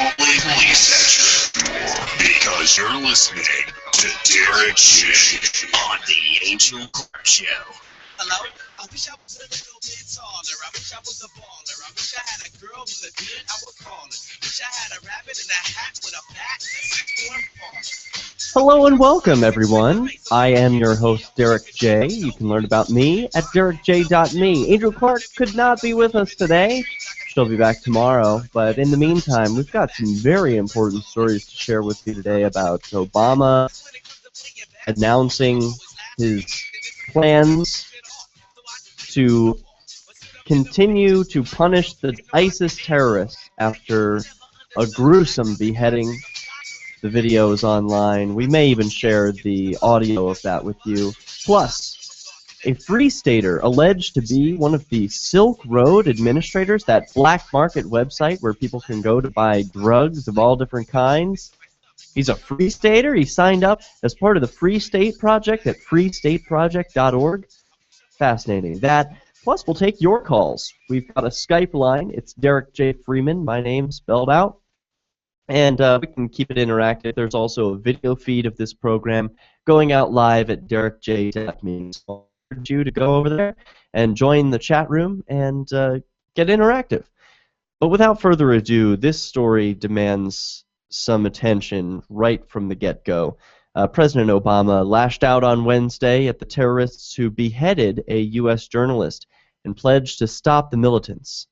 Police because you're listening to Derrick J on the Angel Clark Show. Hello? I wish I was a little bit taller. I wish I was a baller. I wish I had a girl with a beard I would call her. Wish I had a rabbit in a hat with a bat and a 6'4". Hello and welcome, everyone. I am your host, Derrick J. You can learn about me at DerrickJ.me. Angel Clark could not be with us today. She'll be back tomorrow. But in the meantime, we've got some very important stories to share with you today about Obama announcing his plans to continue to punish the ISIS terrorists after a gruesome beheading. The video is online. We may even share the audio of that with you. Plus, a Free Stater alleged to be one of the Silk Road administrators, that black market website where people can go to buy drugs of all different kinds. He's a Free Stater. He signed up as part of the Free State Project at freestateproject.org. Fascinating. That. Plus, we'll take your calls. We've got a Skype line. It's DerrickJFreeman, my name spelled out. And we can keep it interactive. There's also a video feed of this program going out live at DerrickJ.me. So I urge you to go over there and join the chat room and get interactive. But without further ado, this story demands some attention right from the get-go. President Obama lashed out on Wednesday at the terrorists who beheaded a U.S. journalist and pledged to stop the militants.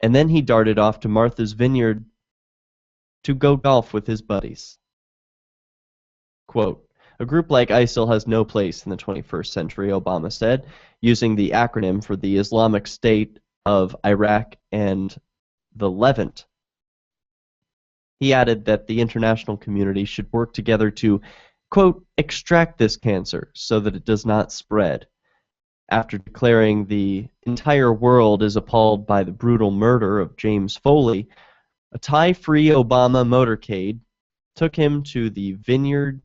And then he darted off to Martha's Vineyard to go golf with his buddies. Quote, "A group like ISIL has no place in the 21st century," Obama said, using the acronym for the Islamic State of Iraq and the Levant. He added that the international community should work together to, quote, "extract this cancer so that it does not spread," after declaring the entire world is appalled by the brutal murder of James Foley. A tie-free Obama motorcade took him to the Vineyard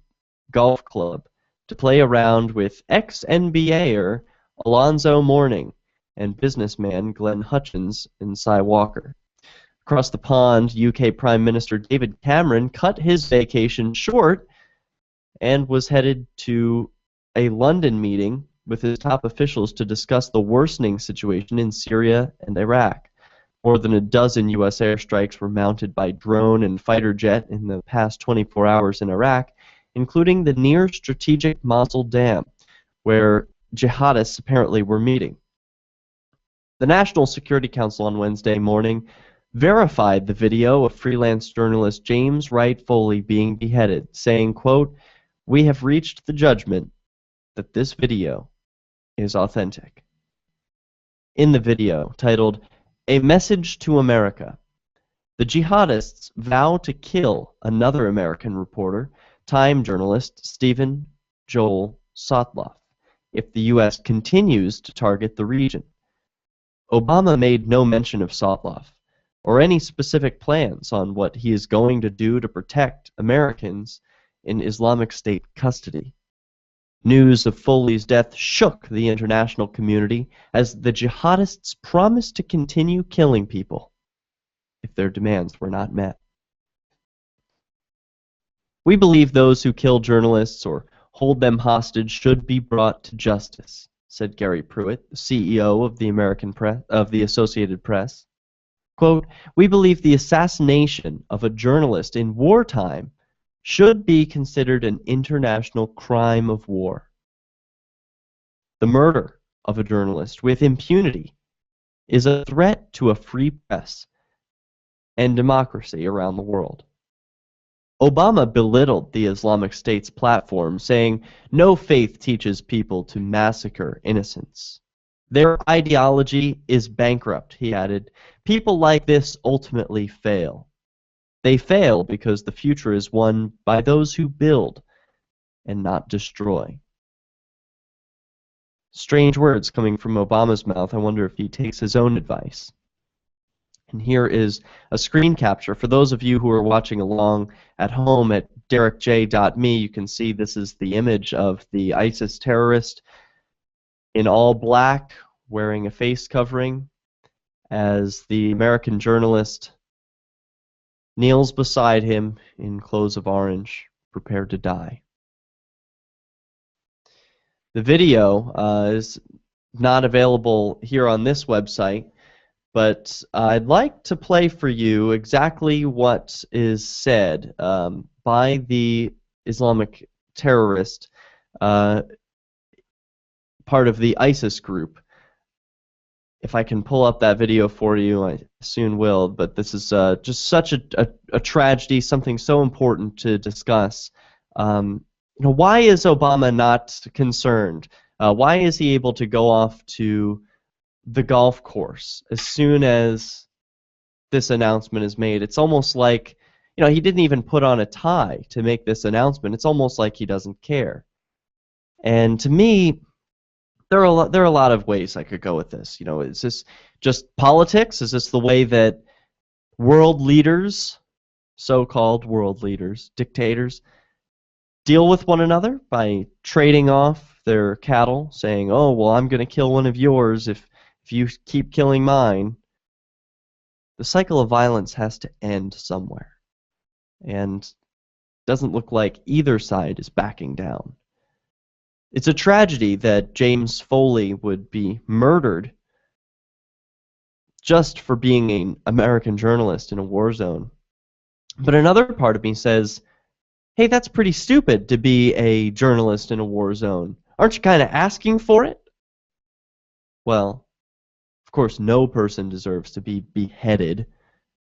Golf Club to play around with ex-NBAer Alonzo Mourning and businessman Glenn Hutchins and Cy Walker. Across the pond, UK Prime Minister David Cameron cut his vacation short and was headed to a London meeting with his top officials to discuss the worsening situation in Syria and Iraq. More than a dozen U.S. airstrikes were mounted by drone and fighter jet in the past 24 hours in Iraq, including the near-strategic Mosul Dam, where jihadists apparently were meeting. The National Security Council on Wednesday morning verified the video of freelance journalist James Wright Foley being beheaded, saying, quote, "We have reached the judgment that this video is authentic." In the video, titled "A Message to America," the jihadists vow to kill another American reporter, Time journalist Stephen Joel Sotloff, if the U.S. continues to target the region. Obama made no mention of Sotloff or any specific plans on what he is going to do to protect Americans in Islamic State custody. News of Foley's death shook the international community as the jihadists promised to continue killing people if their demands were not met. "We believe those who kill journalists or hold them hostage should be brought to justice," said Gary Pruitt, the CEO of the Associated Press. Quote, "We believe the assassination of a journalist in wartime should be considered an international crime of war. The murder of a journalist with impunity is a threat to a free press and democracy around the world." Obama belittled the Islamic State's platform, saying, "No faith teaches people to massacre innocents. Their ideology is bankrupt," he added. "People like this ultimately fail. They fail because the future is won by those who build and not destroy." Strange words coming from Obama's mouth. I wonder if he takes his own advice. And here is a screen capture. For those of you who are watching along at home at DerrickJ.me, you can see this is the image of the ISIS terrorist in all black, wearing a face covering, as the American journalist kneels beside him in clothes of orange, prepared to die. The video is not available here on this website, but I'd like to play for you exactly what is said by the Islamic terrorist, part of the ISIS group. If I can pull up that video for you, I soon will, but this is just such a tragedy, something so important to discuss. Why is Obama not concerned? Why is he able to go off to the golf course as soon as this announcement is made? It's almost like, he didn't even put on a tie to make this announcement. It's almost like he doesn't care. And to me, there are a lot of ways I could go with this. Is this just politics? Is this the way that world leaders, so-called world leaders, dictators, deal with one another by trading off their cattle, saying, "Oh, well, I'm going to kill one of yours if you keep killing mine"? The cycle of violence has to end somewhere, and it doesn't look like either side is backing down. It's a tragedy that James Foley would be murdered just for being an American journalist in a war zone. But another part of me says, hey, that's pretty stupid to be a journalist in a war zone. Aren't you kind of asking for it? Well, of course, no person deserves to be beheaded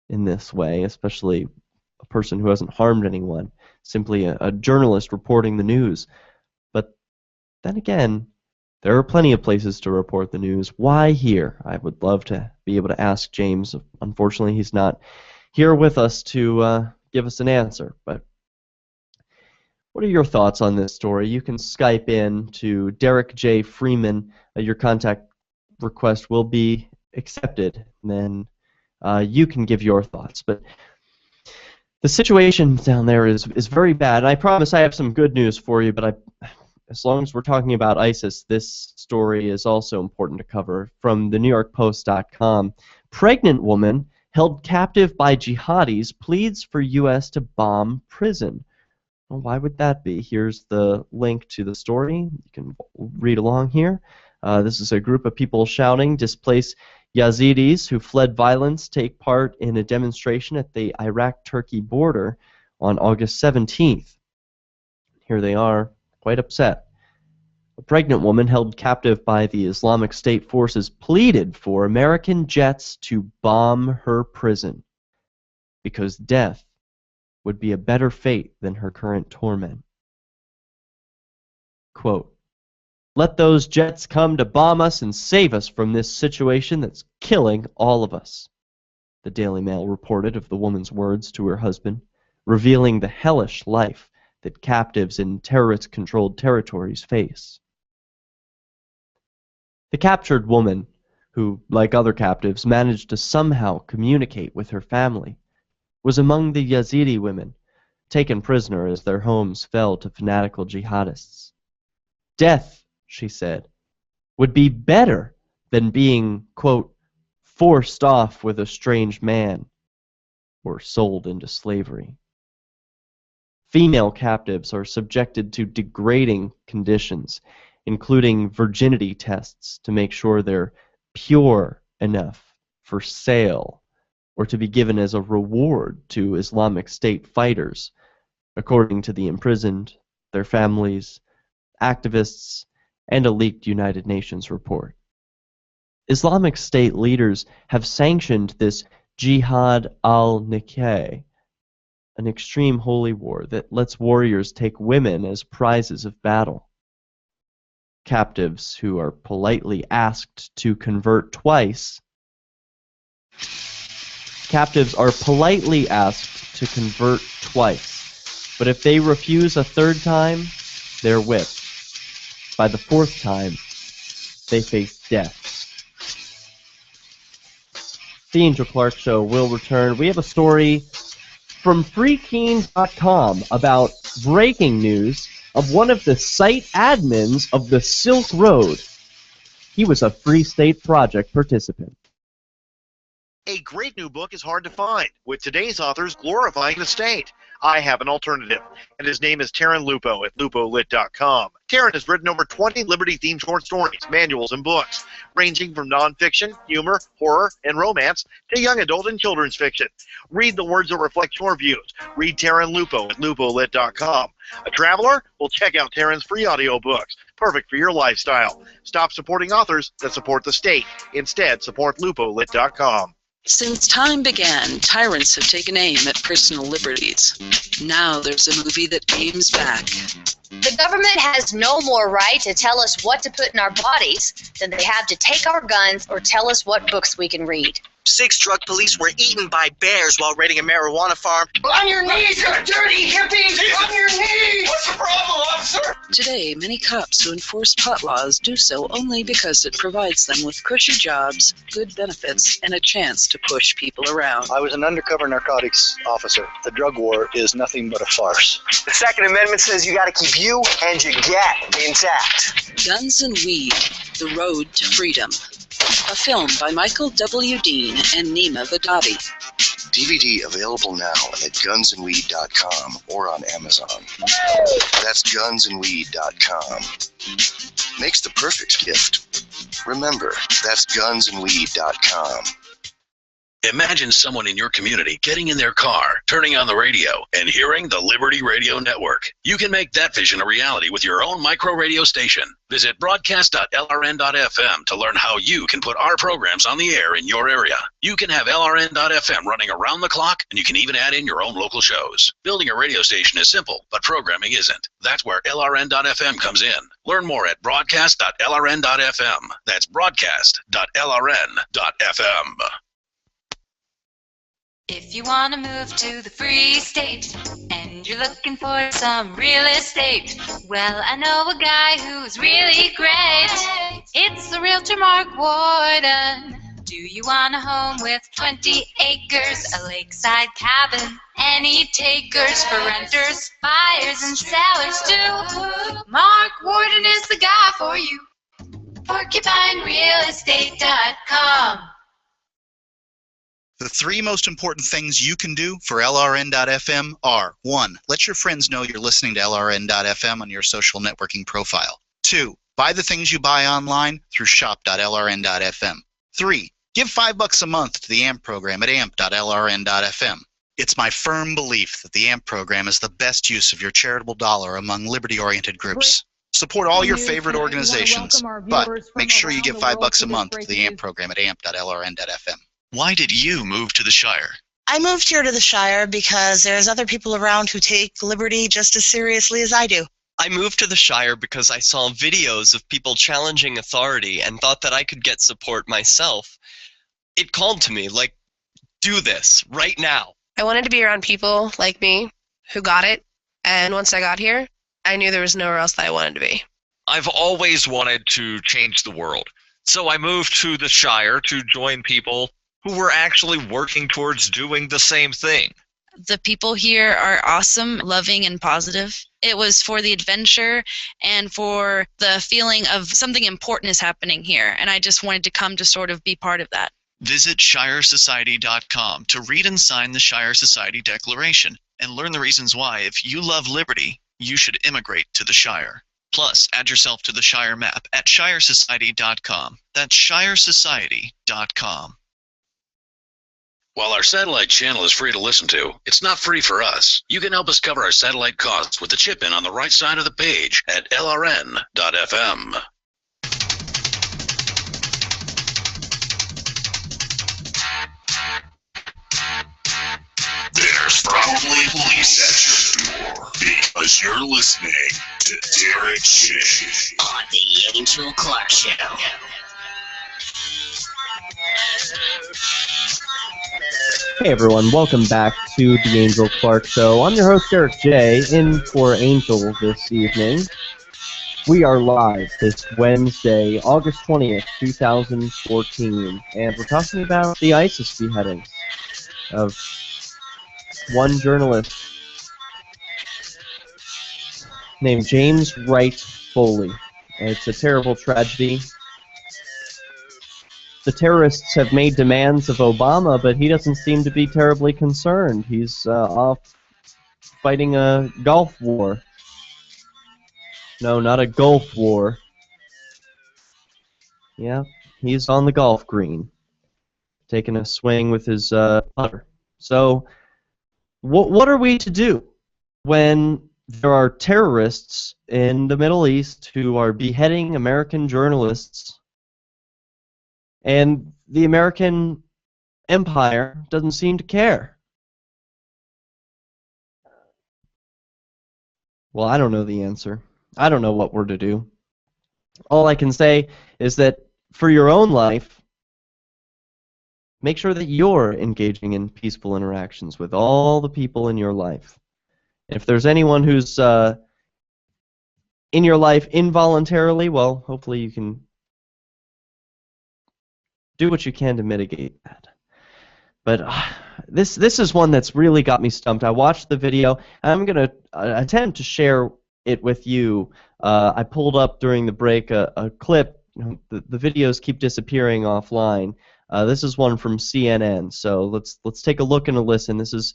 in this way, especially a person who hasn't harmed anyone, simply a journalist reporting the news. But then again, there are plenty of places to report the news. Why here? I would love to be able to ask James. Unfortunately, he's not here with us to give us an answer. But what are your thoughts on this story? You can Skype in to DerrickJFreeman. Your contact request will be accepted. And then you can give your thoughts. But the situation down there is very bad. And I promise I have some good news for you, but as long as we're talking about ISIS, this story is also important to cover. From the NewYorkPost.com, pregnant woman held captive by jihadis pleads for U.S. to bomb prison. Well, why would that be? Here's the link to the story. You can read along here. This is a group of people shouting, "Displace Yazidis who fled violence take part in a demonstration at the Iraq-Turkey border on August 17th. Here they are, quite upset. A pregnant woman held captive by the Islamic State forces pleaded for American jets to bomb her prison because death would be a better fate than her current torment. Quote, "Let those jets come to bomb us and save us from this situation that's killing all of us," the Daily Mail reported of the woman's words to her husband, revealing the hellish life that captives in terrorist-controlled territories face. The captured woman, who, like other captives, managed to somehow communicate with her family, was among the Yazidi women taken prisoner as their homes fell to fanatical jihadists. Death, she said, would be better than being, quote, "forced off with a strange man" or sold into slavery. Female captives are subjected to degrading conditions, including virginity tests to make sure they're pure enough for sale or to be given as a reward to Islamic State fighters, according to the imprisoned, their families, activists, and a leaked United Nations report. Islamic State leaders have sanctioned this Jihad al-Nikah, an extreme holy war that lets warriors take women as prizes of battle. Captives who are politely asked to convert twice. Captives are politely asked to convert twice, but if they refuse a third time, they're whipped. By the fourth time, they face death. The Angel Clark Show will return. We have a story from freekeens.com about breaking news of one of the site admins of the Silk Road. He was a Free State Project participant. A great new book is hard to find, with today's authors glorifying the state. I have an alternative, and his name is Taryn Lupo at lupolit.com. Taryn has written over 20 Liberty-themed short stories, manuals, and books, ranging from nonfiction, humor, horror, and romance to young adult and children's fiction. Read the words that reflect your views. Read Taryn Lupo at lupolit.com. A traveler? Well, check out Taryn's free audiobooks, perfect for your lifestyle. Stop supporting authors that support the state. Instead, support lupolit.com. Since time began, tyrants have taken aim at personal liberties. Now there's a movie that aims back. The government has no more right to tell us what to put in our bodies than they have to take our guns or tell us what books we can read. 6 drug police were eaten by bears while raiding a marijuana farm. On your knees, you dirty hippies! On your knees! What's the problem, officer? Today, many cops who enforce pot laws do so only because it provides them with cushy jobs, good benefits, and a chance to push people around. I was an undercover narcotics officer. The drug war is nothing but a farce. The Second Amendment says you gotta keep you and your get intact. Guns and Weed, The Road to Freedom. A film by Michael W. Dean and Nima Vadadi. DVD available now at gunsandweed.com or on Amazon. That's gunsandweed.com. Makes the perfect gift. Remember, that's gunsandweed.com. Imagine someone in your community getting in their car, turning on the radio, and hearing the Liberty Radio Network. You can make that vision a reality with your own micro radio station. Visit broadcast.lrn.fm to learn how you can put our programs on the air in your area. You can have LRN.FM running around the clock, and you can even add in your own local shows. Building a radio station is simple, but programming isn't. That's where LRN.FM comes in. Learn more at broadcast.lrn.fm. That's broadcast.lrn.fm. If you want to move to the free state and you're looking for some real estate, well, I know a guy who's really great. It's the realtor Mark Warden. Do you want a home with 20 acres, a lakeside cabin, any takers for renters, buyers, and sellers too? Mark Warden is the guy for you. PorcupineRealEstate.com. The 3 most important things you can do for LRN.FM are: 1. Let your friends know you're listening to LRN.FM on your social networking profile. 2. Buy the things you buy online through shop.lrn.fm. 3. Give $5 a month to the AMP program at amp.lrn.fm. It's my firm belief that the AMP program is the best use of your charitable dollar among liberty-oriented groups. Support all your favorite organizations, but make sure you give $5 a month to the AMP program at amp.lrn.fm. Why did you move to the Shire? I moved here to the Shire because there's other people around who take liberty just as seriously as I do. I moved to the Shire because I saw videos of people challenging authority and thought that I could get support myself. It called to me, like, do this, right now. I wanted to be around people like me who got it, and once I got here, I knew there was nowhere else that I wanted to be. I've always wanted to change the world, so I moved to the Shire to join people who were actually working towards doing the same thing. The people here are awesome, loving, and positive. It was for the adventure and for the feeling of something important is happening here, and I just wanted to come to sort of be part of that. Visit ShireSociety.com to read and sign the Shire Society Declaration and learn the reasons why, if you love liberty, you should immigrate to the Shire. Plus, add yourself to the Shire map at ShireSociety.com. That's ShireSociety.com. While our satellite channel is free to listen to, it's not free for us. You can help us cover our satellite costs with the chip in on the right side of the page at lrn.fm. There's probably police at your door because you're listening to Derrick J on the Angel Clark Show. Hey everyone, welcome back to the Angel Clark Show. I'm your host Derrick J, in for Angel this evening. We are live this Wednesday, August 20th, 2014, and we're talking about the ISIS beheadings of one journalist named James Wright Foley. It's a terrible tragedy. the terrorists have made demands of Obama, but he doesn't seem to be terribly concerned. He's off fighting a Gulf war. No, not a Gulf war. Yeah, he's on the golf green, taking a swing with his putter. So, what are we to do when there are terrorists in the Middle East who are beheading American journalists, and the American empire doesn't seem to care? Well, I don't know the answer. I don't know what we're to do. All I can say is that for your own life, make sure that you're engaging in peaceful interactions with all the people in your life. If there's anyone who's in your life involuntarily, well, hopefully you can do what you can to mitigate that. But this is one that's really got me stumped. I watched the video. I'm going to attempt to share it with you. I pulled up during the break a clip. The videos keep disappearing offline. This is one from CNN. So let's take a look and a listen. This is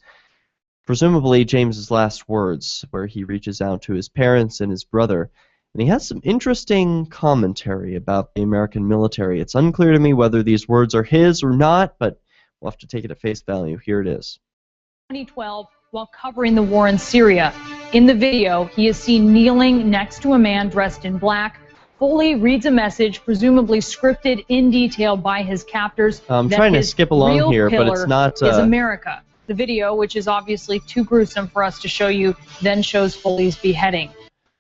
presumably James's last words, where he reaches out to his parents and his brother. And he has some interesting commentary about the American military. It's unclear to me whether these words are his or not, but we'll have to take it at face value. Here it is. 2012, while covering the war in Syria. In the video, he is seen kneeling next to a man dressed in black. Foley reads a message, presumably scripted in detail by his captors. I'm trying to skip along here, but it's not... is America. The video, which is obviously too gruesome for us to show you, then shows Foley's beheading.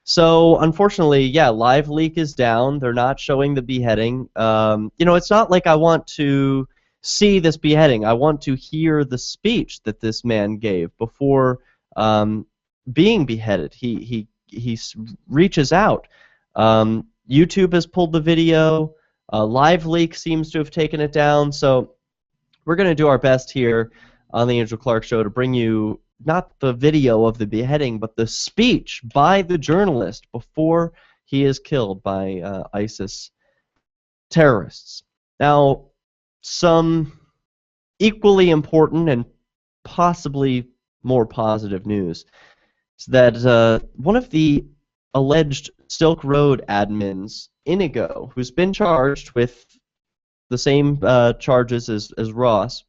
So, unfortunately, yeah, Live Leak is down. They're not showing the beheading. It's not like I want to see this beheading. I want to hear the speech that this man gave before being beheaded. He reaches out. YouTube has pulled the video. Live Leak seems to have taken it down. So we're going to do our best here on the Angel Clark Show to bring you not the video of the beheading, but the speech by the journalist before he is killed by ISIS terrorists. Now, some equally important and possibly more positive news is that one of the alleged Silk Road admins, Inigo, who's been charged with the same charges as Ross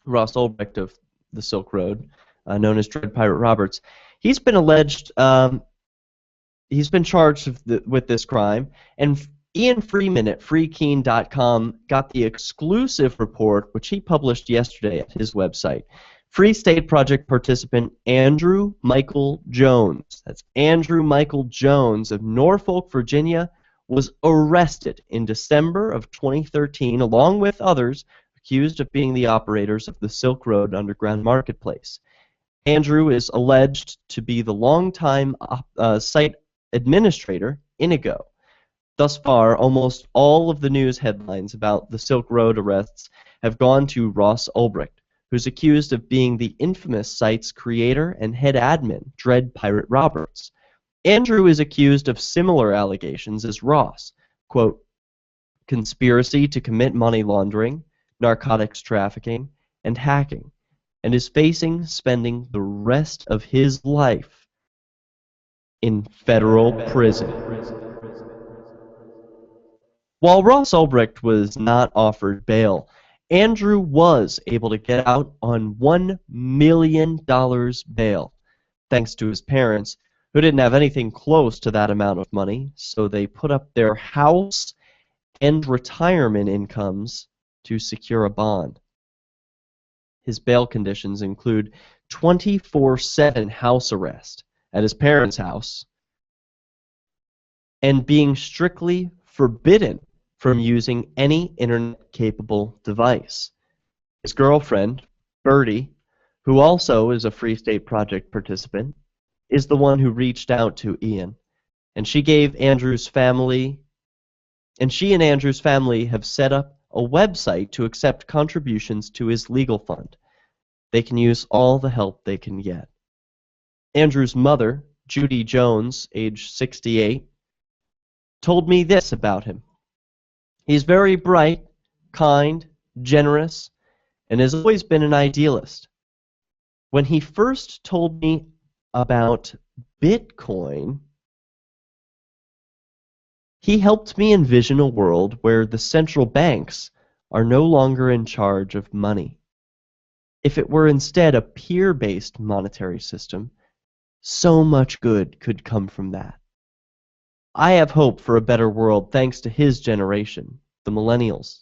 Ulbricht of the Silk Road, known as Dread Pirate Roberts, he's been alleged, he's been charged with this crime, and Ian Freeman at freekeen.com got the exclusive report, which he published yesterday at his website. Free State Project participant Andrew Michael Jones, that's Andrew Michael Jones of Norfolk, Virginia, was arrested in December of 2013, along with others accused of being the operators of the Silk Road Underground Marketplace. Andrew is alleged to be the longtime site administrator, Inigo. Thus far, almost all of the news headlines about the Silk Road arrests have gone to Ross Ulbricht, who's accused of being the infamous site's creator and head admin, Dread Pirate Roberts. Andrew is accused of similar allegations as Ross, quote, conspiracy to commit money laundering, narcotics trafficking, and hacking, and is facing spending the rest of his life in federal prison. While Ross Ulbricht was not offered bail, Andrew was able to get out on $1 million bail, thanks to his parents, who didn't have anything close to that amount of money, so they put up their house and retirement incomes to secure a bond. His bail conditions include 24/7 house arrest at his parents' house and being strictly forbidden from using any internet-capable device. His girlfriend, Bertie, who also is a Free State Project participant, is the one who reached out to Ian, and she and Andrew's family have set up a website to accept contributions to his legal fund. They can use all the help they can get. Andrew's mother, Judy Jones, age 68, told me this about him. He's very bright, kind, generous, and has always been an idealist. When he first told me about Bitcoin, he helped me envision a world where the central banks are no longer in charge of money. If it were instead a peer-based monetary system, so much good could come from that. I have hope for a better world thanks to his generation, the millennials.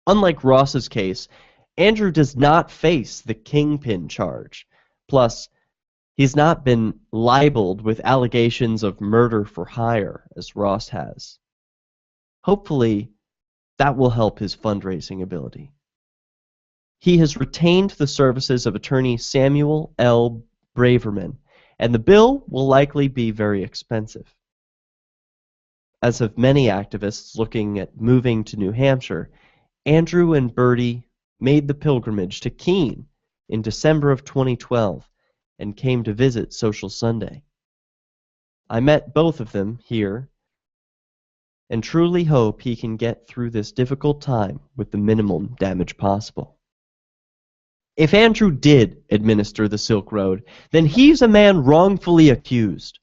Unlike Ross's case, Andrew does not face the kingpin charge. Plus, he's not been libeled with allegations of murder for hire, as Ross has. Hopefully, that will help his fundraising ability. He has retained the services of attorney Samuel L. Braverman, and the bill will likely be very expensive. As of many activists looking at moving to New Hampshire, Andrew and Bertie made the pilgrimage to Keene in December of 2012 and came to visit Social Sunday. I met both of them here and truly hope he can get through this difficult time with the minimum damage possible. If Andrew did administer the Silk Road, then he's a man wrongfully accused.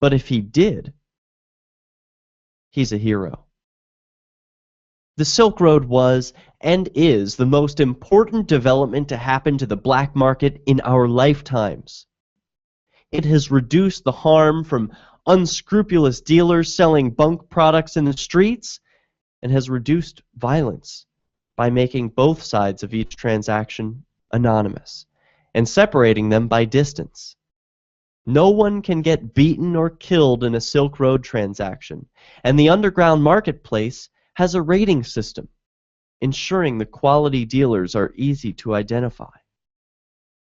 But if he did, he's a hero. The Silk Road was and is the most important development to happen to the black market in our lifetimes. It has reduced the harm from unscrupulous dealers selling bunk products in the streets and has reduced violence by making both sides of each transaction anonymous and separating them by distance. No one can get beaten or killed in a Silk Road transaction, and the underground marketplace has a rating system, ensuring the quality dealers are easy to identify.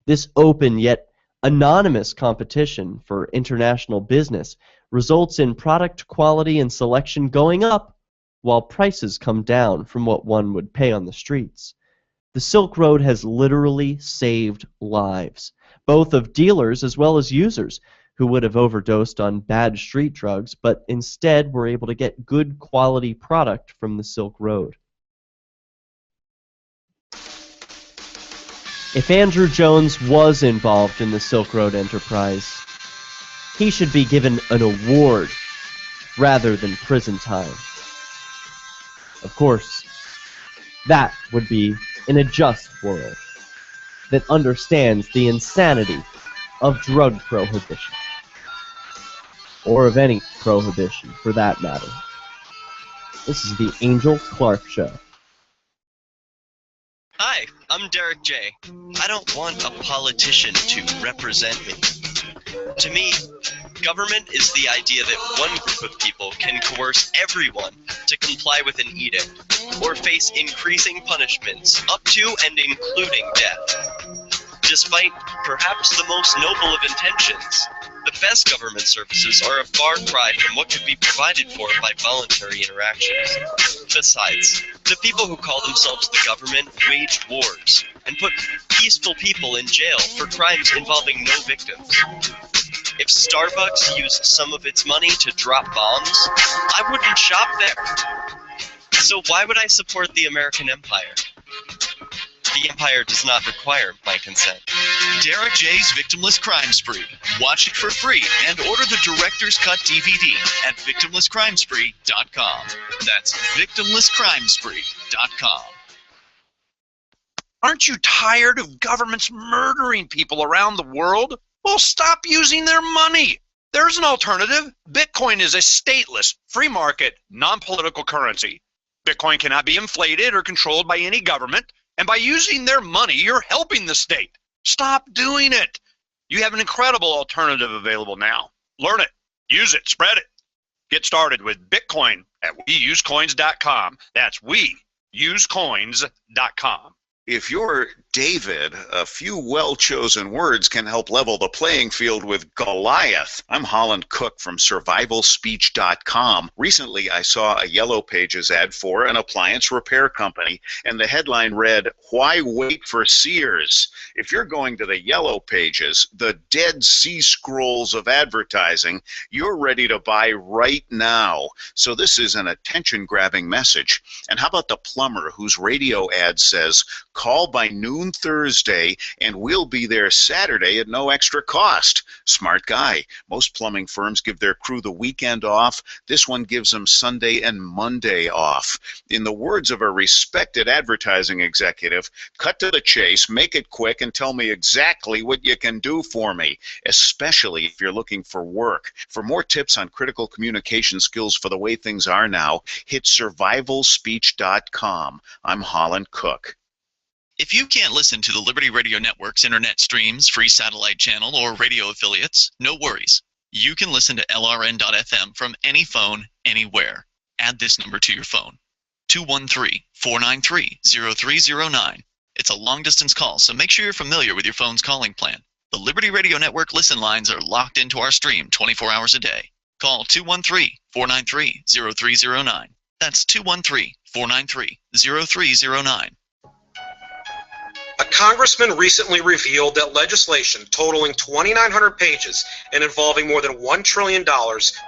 This open yet anonymous competition for international business results in product quality and selection going up while prices come down from what one would pay on the streets. The Silk Road has literally saved lives, both of dealers as well as users who would have overdosed on bad street drugs, but instead were able to get good quality product from the Silk Road. If Andrew Jones was involved in the Silk Road enterprise, he should be given an award rather than prison time. Of course, that would be in a just world that understands the insanity of drug prohibition. Or of any prohibition, for that matter. This is the Angel Clark Show. Hi, I'm Derrick J. I don't want a politician to represent me. To me, government is the idea that one group of people can coerce everyone to comply with an edict, or face increasing punishments, up to and including death. Despite perhaps the most noble of intentions, the best government services are a far cry from what could be provided for by voluntary interactions. Besides, the people who call themselves the government waged wars and put peaceful people in jail for crimes involving no victims. If Starbucks used some of its money to drop bombs, I wouldn't shop there. So why would I support the American empire? The empire does not require my consent. Derrick J's Victimless Crime Spree. Watch it for free and order the Director's Cut DVD at victimlesscrimespree.com. That's victimlesscrimespree.com. Aren't you tired of governments murdering people around the world? Well, stop using their money. There's an alternative. Bitcoin is a stateless, free market, non-political currency. Bitcoin cannot be inflated or controlled by any government, and by using their money, you're helping the state. Stop doing it. You have an incredible alternative available now. Learn it, use it, spread it. Get started with Bitcoin at WeUseCoins.com. That's WeUseCoins.com. If you're David, a few well-chosen words can help level the playing field with Goliath. I'm Holland Cook from survivalspeech.com. Recently, I saw a Yellow Pages ad for an appliance repair company, and the headline read, "Why wait for Sears?" If you're going to the Yellow Pages, the Dead Sea Scrolls of advertising, you're ready to buy right now. So this is an attention-grabbing message. And how about the plumber whose radio ad says, "Call by noon Thursday and we'll be there Saturday at no extra cost"? Smart guy. Most plumbing firms give their crew the weekend off. This one gives them Sunday and Monday off. In the words of a respected advertising executive, cut to the chase, make it quick, and tell me exactly what you can do for me, especially if you're looking for work. For more tips on critical communication skills for the way things are now, hit survivalspeech.com. I'm Holland Cook. If you can't listen to the Liberty Radio Network's internet streams, free satellite channel, or radio affiliates, no worries. You can listen to LRN.FM from any phone, anywhere. Add this number to your phone, 213-493-0309. It's a long-distance call, so make sure you're familiar with your phone's calling plan. The Liberty Radio Network listen lines are locked into our stream 24 hours a day. Call 213-493-0309. That's 213-493-0309. A congressman recently revealed that legislation totaling 2,900 pages and involving more than $1 trillion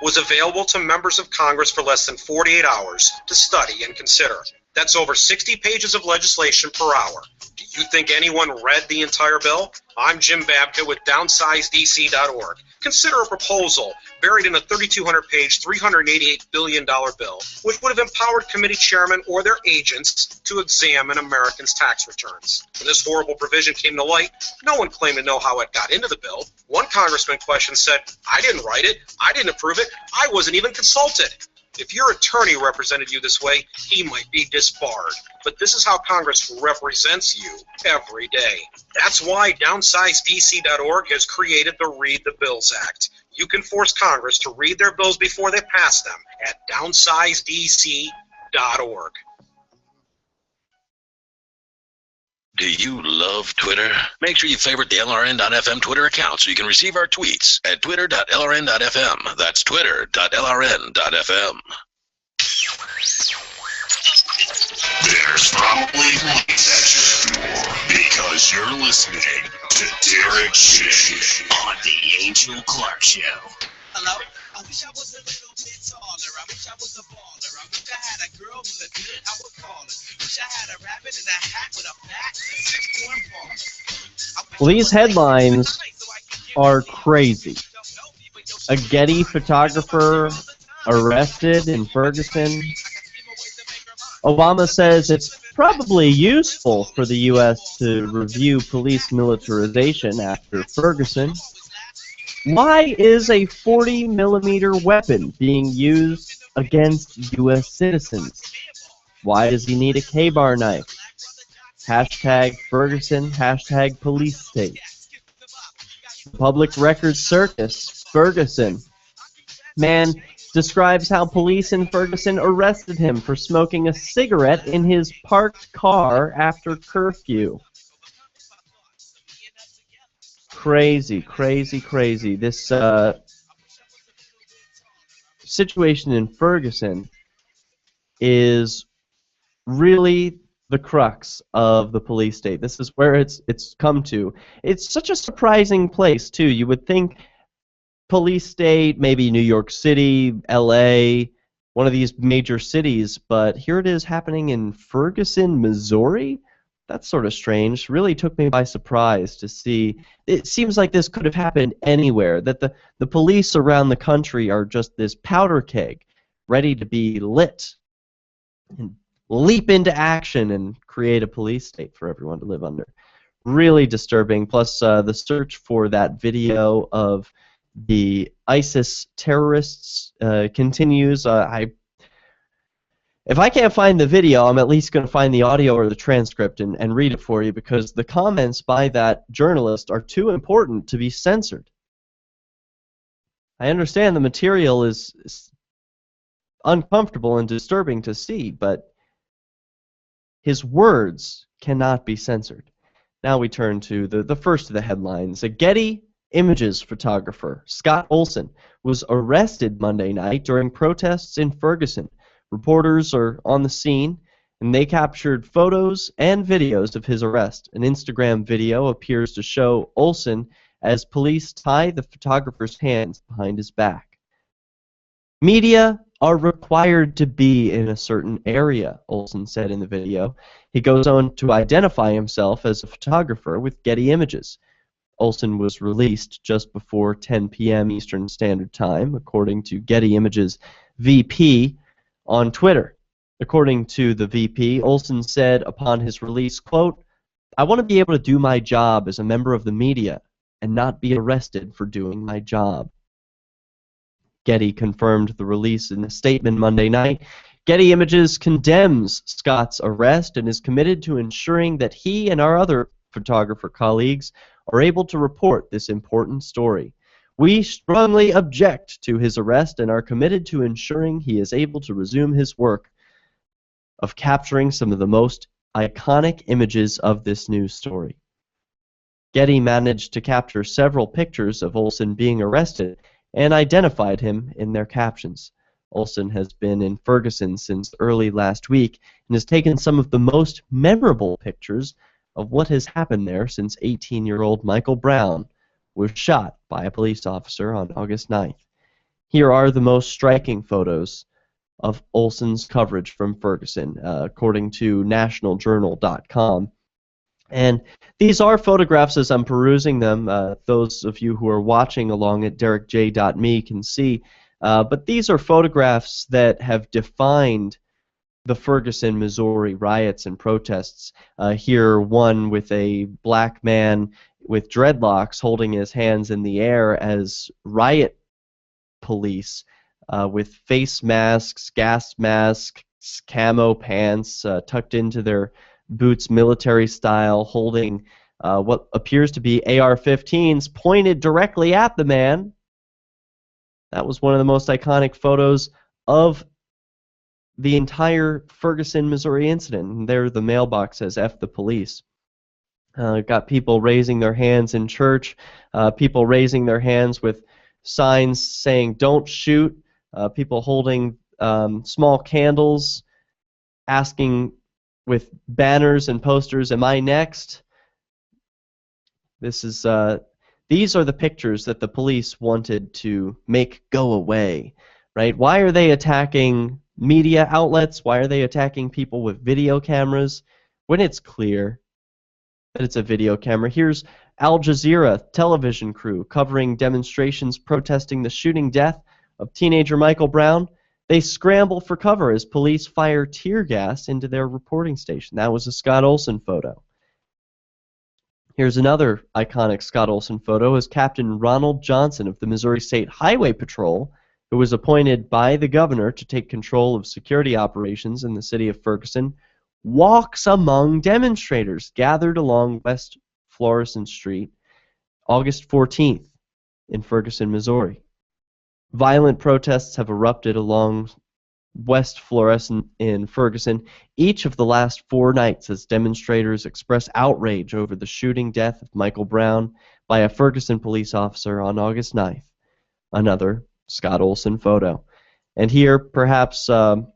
was available to members of Congress for less than 48 hours to study and consider. That's over 60 pages of legislation per hour. Do you think anyone read the entire bill? I'm Jim Babka with DownsizeDC.org. Consider a proposal buried in a 3,200-page, $388 billion bill, which would have empowered committee chairmen or their agents to examine Americans' tax returns. When this horrible provision came to light, no one claimed to know how it got into the bill. One congressman questioned said, "I didn't write it, I didn't approve it, I wasn't even consulted." If your attorney represented you this way, he might be disbarred. But this is how Congress represents you every day. That's why DownsizeDC.org has created the Read the Bills Act. You can force Congress to read their bills before they pass them at DownsizeDC.org. Do you love Twitter? Make sure you favorite the LRN.FM Twitter account so you can receive our tweets at twitter.lrn.fm. That's twitter.lrn.fm. There's probably one exception, because you're listening to Derrick J on the Angel Clark Show. Hello? I wish I was a little bit taller. I wish I was a baller. I wish I had a girl who looked good, I would call her. Wish I had a rabbit in a hat with a bat and a six-form ball. Well, these headlines are crazy. A Getty photographer arrested in Ferguson. Obama says it's probably useful for the U.S. to review police militarization after Ferguson. Why is a 40-millimeter weapon being used against U.S. citizens? Why does he need a K-bar knife? Hashtag Ferguson, hashtag police state. Public records circus, Ferguson. Man describes how police in Ferguson arrested him for smoking a cigarette in his parked car after curfew. Crazy, crazy, crazy. This situation in Ferguson is really the crux of the police state. This is where it's come to. It's such a surprising place, too. You would think police state, maybe New York City, LA, one of these major cities, but here it is happening in Ferguson, Missouri? That's sort of strange. Really took me by surprise to see. It seems like this could have happened anywhere, that the police around the country are just this powder keg, ready to be lit and leap into action and create a police state for everyone to live under. Really disturbing. Plus, the search for that video of the ISIS terrorists continues. If I can't find the video, I'm at least going to find the audio or the transcript and read it for you, because the comments by that journalist are too important to be censored. I understand the material is uncomfortable and disturbing to see, but his words cannot be censored. Now we turn to the first of the headlines. A Getty Images photographer, Scott Olson, was arrested Monday night during protests in Ferguson. Reporters are on the scene, and they captured photos and videos of his arrest. An Instagram video appears to show Olson as police tie the photographer's hands behind his back. Media are required to be in a certain area, Olson said in the video. He goes on to identify himself as a photographer with Getty Images. Olson was released just before 10 p.m. Eastern Standard Time, according to Getty Images VP on Twitter. According to the VP, Olson said upon his release, quote, "I want to be able to do my job as a member of the media and not be arrested for doing my job." Getty confirmed the release in a statement Monday night. Getty Images condemns Scott's arrest and is committed to ensuring that he and our other photographer colleagues are able to report this important story. We strongly object to his arrest and are committed to ensuring he is able to resume his work of capturing some of the most iconic images of this news story. Getty managed to capture several pictures of Olson being arrested and identified him in their captions. Olson has been in Ferguson since early last week and has taken some of the most memorable pictures of what has happened there since 18-year-old Michael Brown was shot by a police officer on August 9th. Here are the most striking photos of Olson's coverage from Ferguson, according to nationaljournal.com. And these are photographs as I'm perusing them. Those of you who are watching along at DerrickJ.me can see. But these are photographs that have defined the Ferguson, Missouri riots and protests. Here, one with a black man with dreadlocks holding his hands in the air as riot police with face masks, gas masks, camo pants tucked into their boots military style, holding what appears to be AR-15s pointed directly at the man. That was one of the most iconic photos of the entire Ferguson, Missouri incident. And there the mailbox says, "F the police." Got people raising their hands in church, people raising their hands with signs saying, "Don't shoot," people holding small candles, asking with banners and posters, "Am I next?" This is these are the pictures that the police wanted to make go away, right? Why are they attacking media outlets? Why are they attacking people with video cameras when it's clear that it's a video camera? Here's Al Jazeera television crew covering demonstrations protesting the shooting death of teenager Michael Brown. They scramble for cover as police fire tear gas into their reporting station. That was a Scott Olson photo. Here's another iconic Scott Olson photo as Captain Ronald Johnson of the Missouri State Highway Patrol, who was appointed by the governor to take control of security operations in the city of Ferguson, walks among demonstrators gathered along West Florissant Street, August 14th in Ferguson, Missouri. Violent protests have erupted along West Florissant in Ferguson each of the last 4 nights as demonstrators express outrage over the shooting death of Michael Brown by a Ferguson police officer on August 9th. Another Scott Olson photo. And here, perhaps some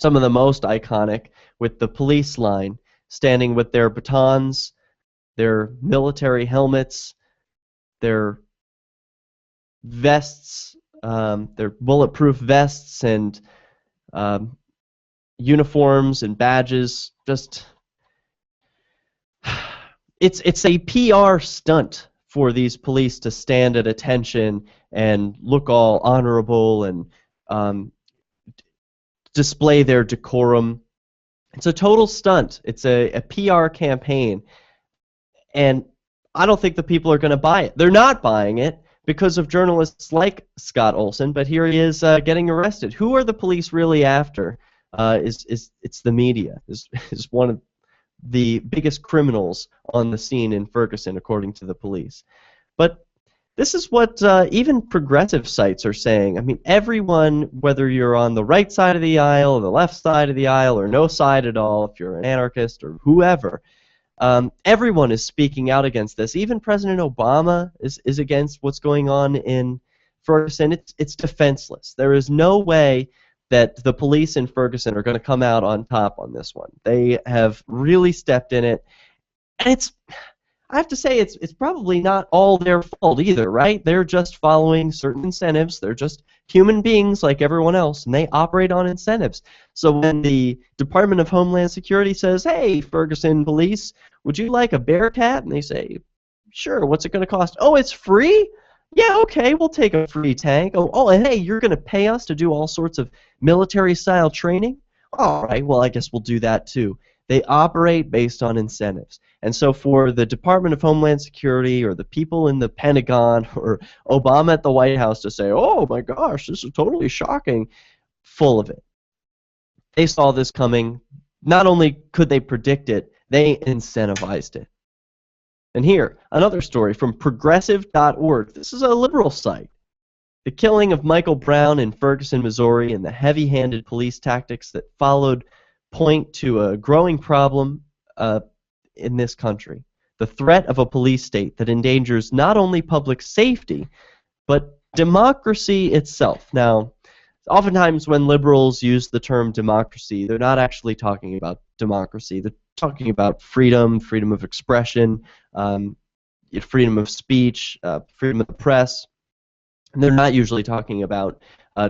of the most iconic, with the police line standing with their batons, their military helmets, their vests, their bulletproof vests and uniforms and badges. Just it's a PR stunt for these police to stand at attention and look all honorable and display their decorum. It's a total stunt. It's a PR campaign, and I don't think the people are going to buy it. They're not buying it because of journalists like Scott Olson, but here he is getting arrested. Who are the police really after? It's the media. Is one of the biggest criminals on the scene in Ferguson, according to the police. But this is what even progressive sites are saying. I mean, everyone, whether you're on the right side of the aisle, or the left side of the aisle, or no side at all, if you're an anarchist or whoever, Everyone is speaking out against this. Even President Obama is against what's going on in Ferguson. It's defenseless. There is no way that the police in Ferguson are going to come out on top on this one. They have really stepped in it, and I have to say it's probably not all their fault either, right? They're just following certain incentives. They're just human beings like everyone else, and they operate on incentives. So when the Department of Homeland Security says, "Hey, Ferguson police, would you like a Bearcat?" and they say, "Sure, what's it going to cost?" "Oh, it's free? Yeah, okay, we'll take a free tank." Oh, and hey, you're going to pay us to do all sorts of military-style training? All right, well, I guess we'll do that too. They operate based on incentives. And so for the Department of Homeland Security or the people in the Pentagon or Obama at the White House to say, "Oh my gosh, this is totally shocking," full of it. They saw this coming. Not only could they predict it, they incentivized it. And here, another story from progressive.org. This is a liberal site. The killing of Michael Brown in Ferguson, Missouri, and the heavy-handed police tactics that followed point to a growing problem in this country. The threat of a police state that endangers not only public safety, but democracy itself. Now, oftentimes when liberals use the term democracy, they're not actually talking about democracy. They're talking about freedom, freedom of expression, freedom of speech, freedom of the press. And they're not usually talking about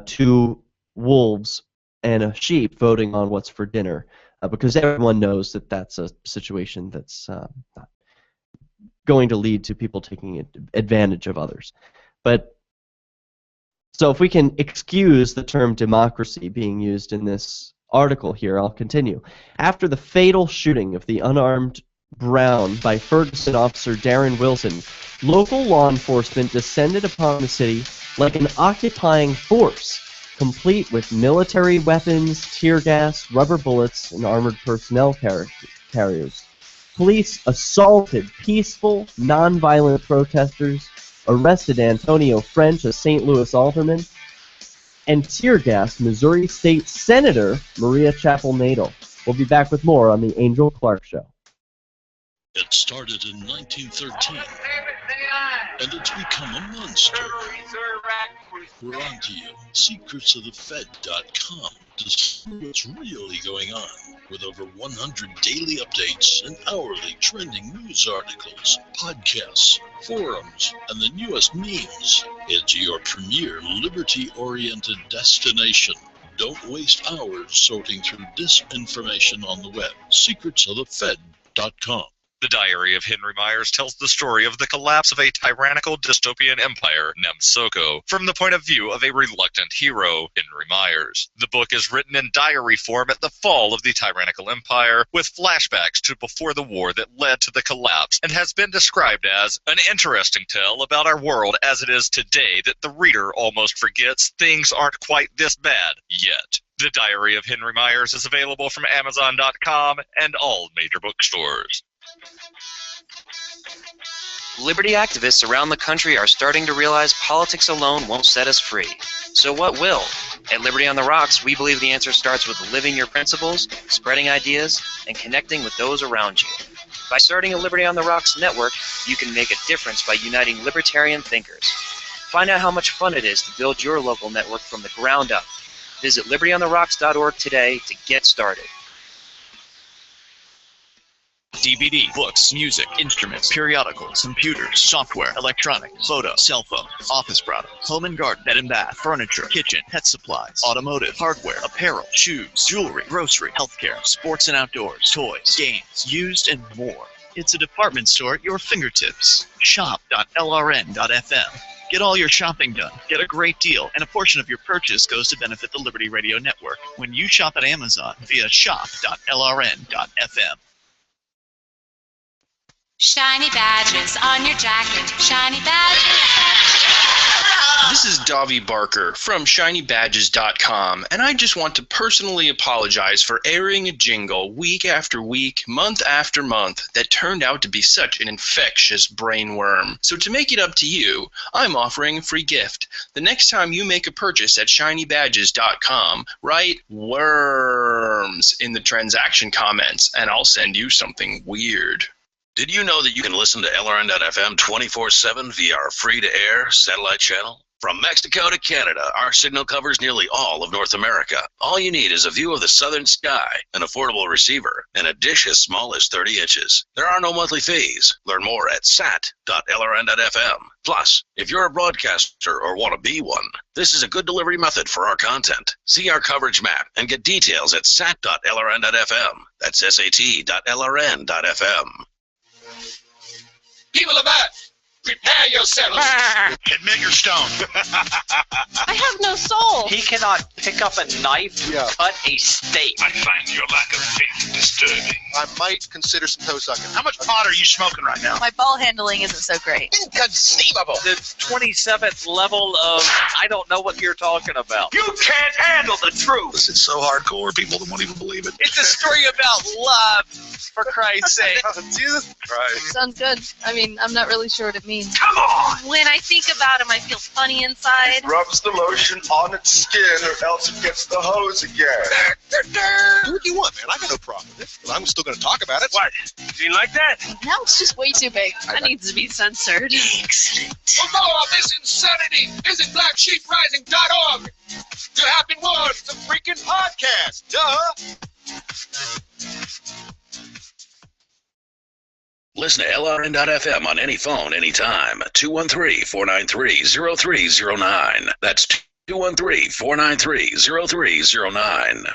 two wolves and a sheep voting on what's for dinner, because everyone knows that that's a situation that's not going to lead to people taking advantage of others. But so if we can excuse the term democracy being used in this article here, I'll continue. After the fatal shooting of the unarmed Brown by Ferguson officer Darren Wilson, local law enforcement descended upon the city like an occupying force, complete with military weapons, tear gas, rubber bullets, and armored personnel carriers. Police assaulted peaceful, nonviolent protesters, arrested Antonio French, a St. Louis alderman, and tear-gassed Missouri State Senator Maria Chappell-Nadel. We'll be back with more on The Angel Clark Show. It started in 1913, and it's become a monster. We're on to you. SecretsOfTheFed.com to see what's really going on, with over 100 daily updates and hourly trending news articles, podcasts, forums, and the newest memes. It's your premier liberty-oriented destination. Don't waste hours sorting through disinformation on the web. SecretsOfTheFed.com. The Diary of Henry Myers tells the story of the collapse of a tyrannical dystopian empire, Namsoko, from the point of view of a reluctant hero, Henry Myers. The book is written in diary form at the fall of the tyrannical empire, with flashbacks to before the war that led to the collapse, and has been described as an interesting tale about our world as it is today that the reader almost forgets things aren't quite this bad yet. The Diary of Henry Myers is available from Amazon.com and all major bookstores. Liberty activists around the country are starting to realize politics alone won't set us free. So what will? At Liberty on the Rocks, we believe the answer starts with living your principles, spreading ideas, and connecting with those around you. By starting a Liberty on the Rocks network, you can make a difference by uniting libertarian thinkers. Find out how much fun it is to build your local network from the ground up. Visit libertyontherocks.org today to get started. DVD, books, music, instruments, periodicals, computers, software, electronics, photo, cell phone, office products, home and garden, bed and bath, furniture, kitchen, pet supplies, automotive, hardware, apparel, shoes, jewelry, grocery, healthcare, sports and outdoors, toys, games, used, and more. It's a department store at your fingertips. Shop.lrn.fm. Get all your shopping done, get a great deal, and a portion of your purchase goes to benefit the Liberty Radio Network when you shop at Amazon via shop.lrn.fm. Shiny badges on your jacket, shiny badges. This is Davi Barker from ShinyBadges.com, and I just want to personally apologize for airing a jingle week after week, month after month, that turned out to be such an infectious brainworm. So to make it up to you, I'm offering a free gift. The next time you make a purchase at ShinyBadges.com, write worms in the transaction comments, and I'll send you something weird. Did you know that you can listen to LRN.FM 24/7 via our free-to-air satellite channel? From Mexico to Canada, our signal covers nearly all of North America. All you need is a view of the southern sky, an affordable receiver, and a dish as small as 30 inches. There are no monthly fees. Learn more at sat.lrn.fm. Plus, if you're a broadcaster or want to be one, this is a good delivery method for our content. See our coverage map and get details at sat.lrn.fm. That's sat.lrn.fm. People of Earth, prepare yourselves. Admit you're stoned. I have no soul. He cannot pick up a knife to cut a steak. I find your lack of faith disturbing. I might consider some toe sucking. How much pot are you smoking right now? My ball handling isn't so great. Inconceivable. The 27th level of I don't know what you're talking about. You can't handle the truth. This is so hardcore, people won't even believe it. It's a story about love, for Christ's sake. Jesus Christ. Sounds good. I mean, I'm not really sure what it means. Come on! When I think about him, I feel funny inside. Rubs the lotion on its skin or else it gets the hose again. Do what you want, man. I got no problem with it. But I'm still going to talk about it. What? You like that? Now it's just way too big. That needs to be censored. Excellent. For more of this insanity, visit blacksheeprising.org. There have been words. It's a freaking podcast. Duh. Listen to LRN.FM on any phone, anytime. 213-493-0309. That's 213-493-0309.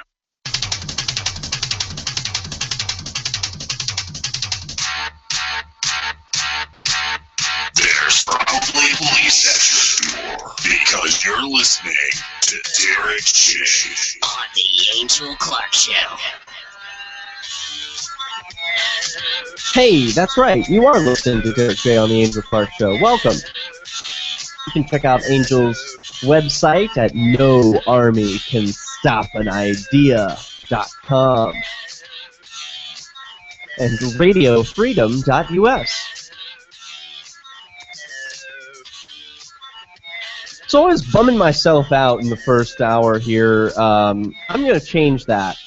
There's probably police at your door because you're listening to Derrick J on the Angel Clark Show. Hey, that's right. You are listening to Derrick J on the Angel Clark Show. Welcome. You can check out Angel's website at noarmycanstopanidea.com and radiofreedom.us. So I was bumming myself out in the first hour here. I'm going to change that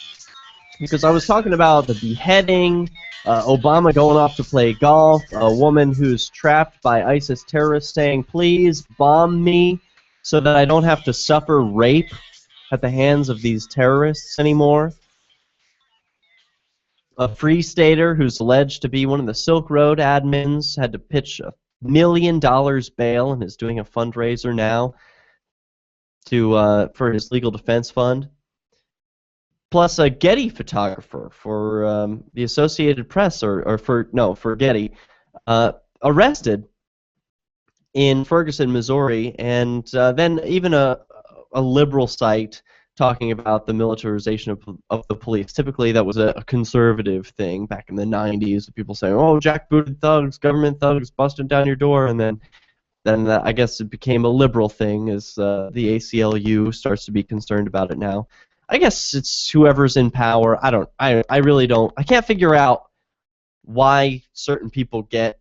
because I was talking about the beheading, Obama going off to play golf, a woman who's trapped by ISIS terrorists saying, please bomb me so that I don't have to suffer rape at the hands of these terrorists anymore. A Free Stater who's alleged to be one of the Silk Road admins had to pitch $1 million bail and is doing a fundraiser now for his legal defense fund. Plus a Getty photographer for the Associated Press, for Getty, arrested in Ferguson, Missouri, and then even a liberal site talking about the militarization of the police. Typically that was a conservative thing back in the 90s, people saying, oh, jackbooted thugs, government thugs busting down your door, and then I guess it became a liberal thing as the ACLU starts to be concerned about it now. I guess it's whoever's in power. I really don't. I can't figure out why certain people get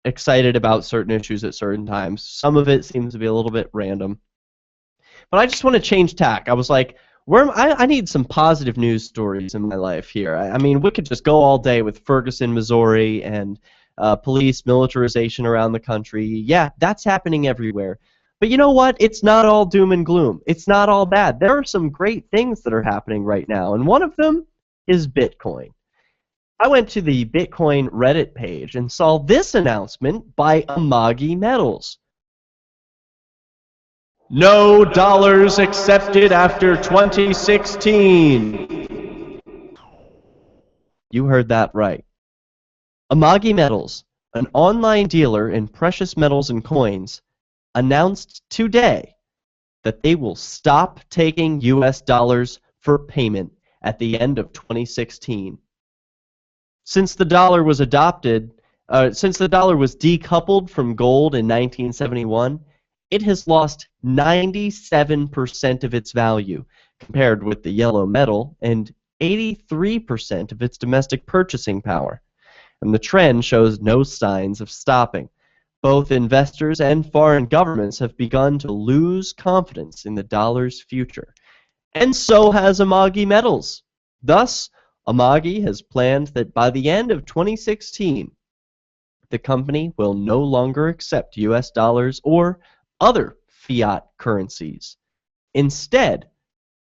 excited about certain issues at certain times. Some of it seems to be a little bit random. But I just want to change tack. I was like, I need some positive news stories in my life here. I mean, we could just go all day with Ferguson, Missouri, and police militarization around the country. Yeah, that's happening everywhere. But you know what? It's not all doom and gloom. It's not all bad. There are some great things that are happening right now, and one of them is Bitcoin. I went to the Bitcoin Reddit page and saw this announcement by Amagi Metals. No dollars accepted after 2016. You heard that right. Amagi Metals, an online dealer in precious metals and coins, announced today that they will stop taking U.S. dollars for payment at the end of 2016. Since the dollar was decoupled from gold in 1971, it has lost 97% of its value compared with the yellow metal and 83% of its domestic purchasing power. And the trend shows no signs of stopping. Both investors and foreign governments have begun to lose confidence in the dollar's future. And so has Amagi Metals. Thus, Amagi has planned that by the end of 2016, the company will no longer accept US dollars or other fiat currencies. Instead,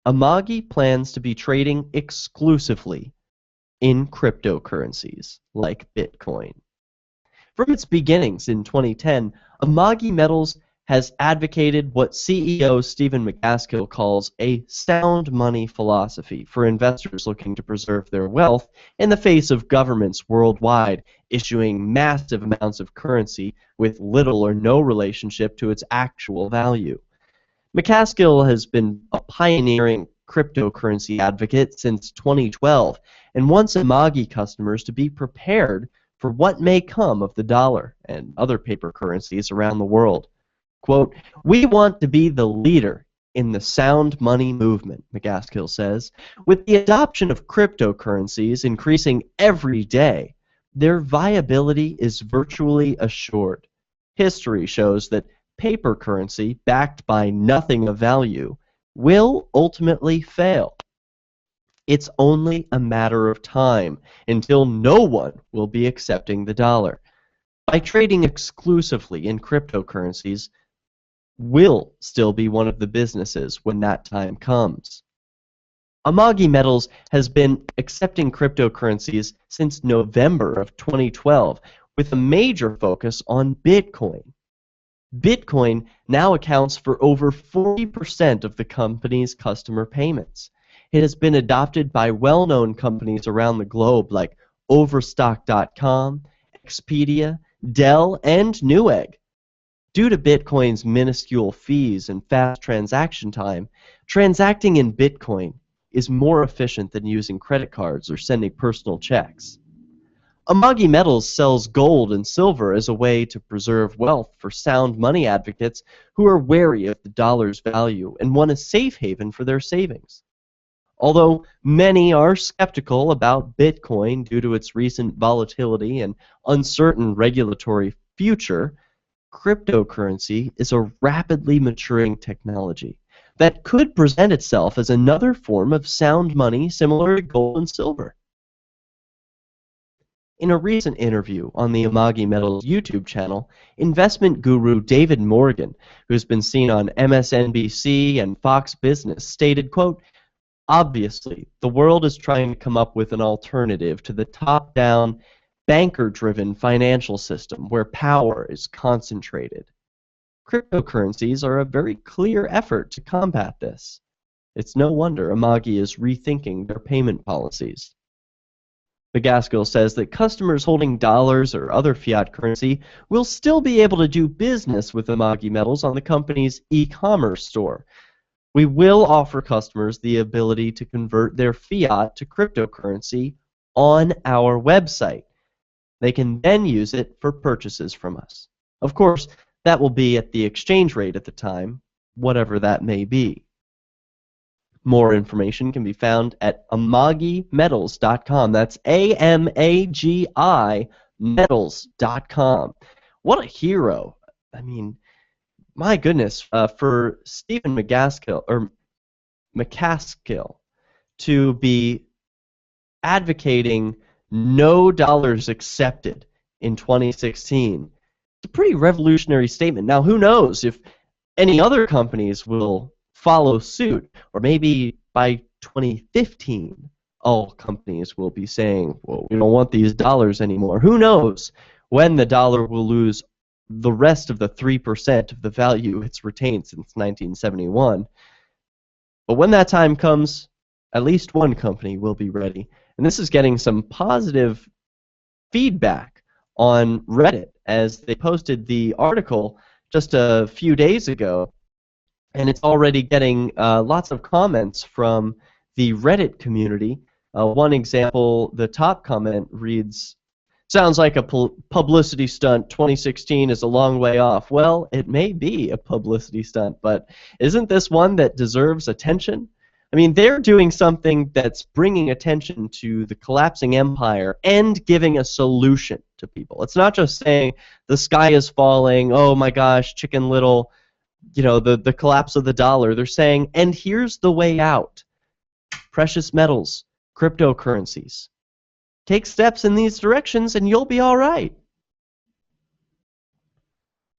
Amagi plans to be trading exclusively in cryptocurrencies like Bitcoin. From its beginnings in 2010, Amagi Metals has advocated what CEO Stephen McCaskill calls a sound money philosophy for investors looking to preserve their wealth in the face of governments worldwide issuing massive amounts of currency with little or no relationship to its actual value. McCaskill has been a pioneering cryptocurrency advocate since 2012 and wants Amagi customers to be prepared for what may come of the dollar and other paper currencies around the world. Quote, "We want to be the leader in the sound money movement," McCaskill says. With the adoption of cryptocurrencies increasing every day, their viability is virtually assured. History shows that paper currency, backed by nothing of value, will ultimately fail. It's only a matter of time until no one will be accepting the dollar. By trading exclusively in cryptocurrencies, will still be one of the businesses when that time comes. Amagi Metals has been accepting cryptocurrencies since November of 2012 with a major focus on Bitcoin. Bitcoin now accounts for over 40% of the company's customer payments. It has been adopted by well-known companies around the globe like Overstock.com, Expedia, Dell, and Newegg. Due to Bitcoin's minuscule fees and fast transaction time, transacting in Bitcoin is more efficient than using credit cards or sending personal checks. Amagi Metals sells gold and silver as a way to preserve wealth for sound money advocates who are wary of the dollar's value and want a safe haven for their savings. Although many are skeptical about Bitcoin due to its recent volatility and uncertain regulatory future, cryptocurrency is a rapidly maturing technology that could present itself as another form of sound money similar to gold and silver. In a recent interview on the Amagi Metals YouTube channel, investment guru David Morgan, who has been seen on MSNBC and Fox Business, stated, quote, "Obviously, the world is trying to come up with an alternative to the top-down, banker-driven financial system where power is concentrated. Cryptocurrencies are a very clear effort to combat this. It's no wonder Amagi is rethinking their payment policies." McCaskill says that customers holding dollars or other fiat currency will still be able to do business with Amagi Metals on the company's e-commerce store. "We will offer customers the ability to convert their fiat to cryptocurrency on our website. They can then use it for purchases from us. Of course, that will be at the exchange rate at the time, whatever that may be." More information can be found at amagimetals.com. That's AMAGI metals.com. What a hero. I mean, my goodness, for Stephen McCaskill to be advocating no dollars accepted in 2016. It's a pretty revolutionary statement. Now, who knows if any other companies will follow suit, or maybe by 2015 all companies will be saying, well, we don't want these dollars anymore. Who knows when the dollar will lose the rest of the 3% of the value it's retained since 1971. But when that time comes, at least one company will be ready. And this is getting some positive feedback on Reddit, as they posted the article just a few days ago, and it's already getting lots of comments from the Reddit community. One example, the top comment reads, "Sounds like a publicity stunt. 2016 is a long way off." Well, it may be a publicity stunt, but isn't this one that deserves attention? I mean, they're doing something that's bringing attention to the collapsing empire and giving a solution to people. It's not just saying the sky is falling, oh my gosh, Chicken Little, you know, the collapse of the dollar. They're saying, and here's the way out. Precious metals, cryptocurrencies. Take steps in these directions and you'll be all right.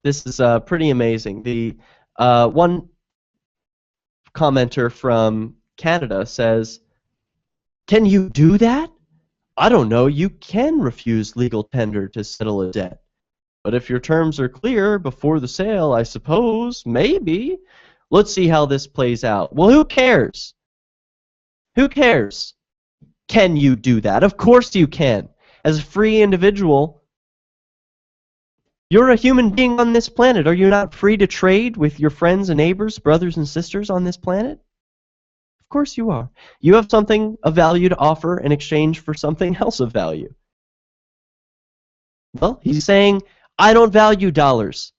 This is pretty amazing. The one commenter from Canada says, "Can you do that? I don't know. You can refuse legal tender to settle a debt. But if your terms are clear before the sale, I suppose, maybe. Let's see how this plays out." Well, who cares? Who cares? Can you do that? Of course you can. As a free individual, you're a human being on this planet. Are you not free to trade with your friends and neighbors, brothers and sisters on this planet? Of course you are. You have something of value to offer in exchange for something else of value. Well, he's saying, I don't value dollars.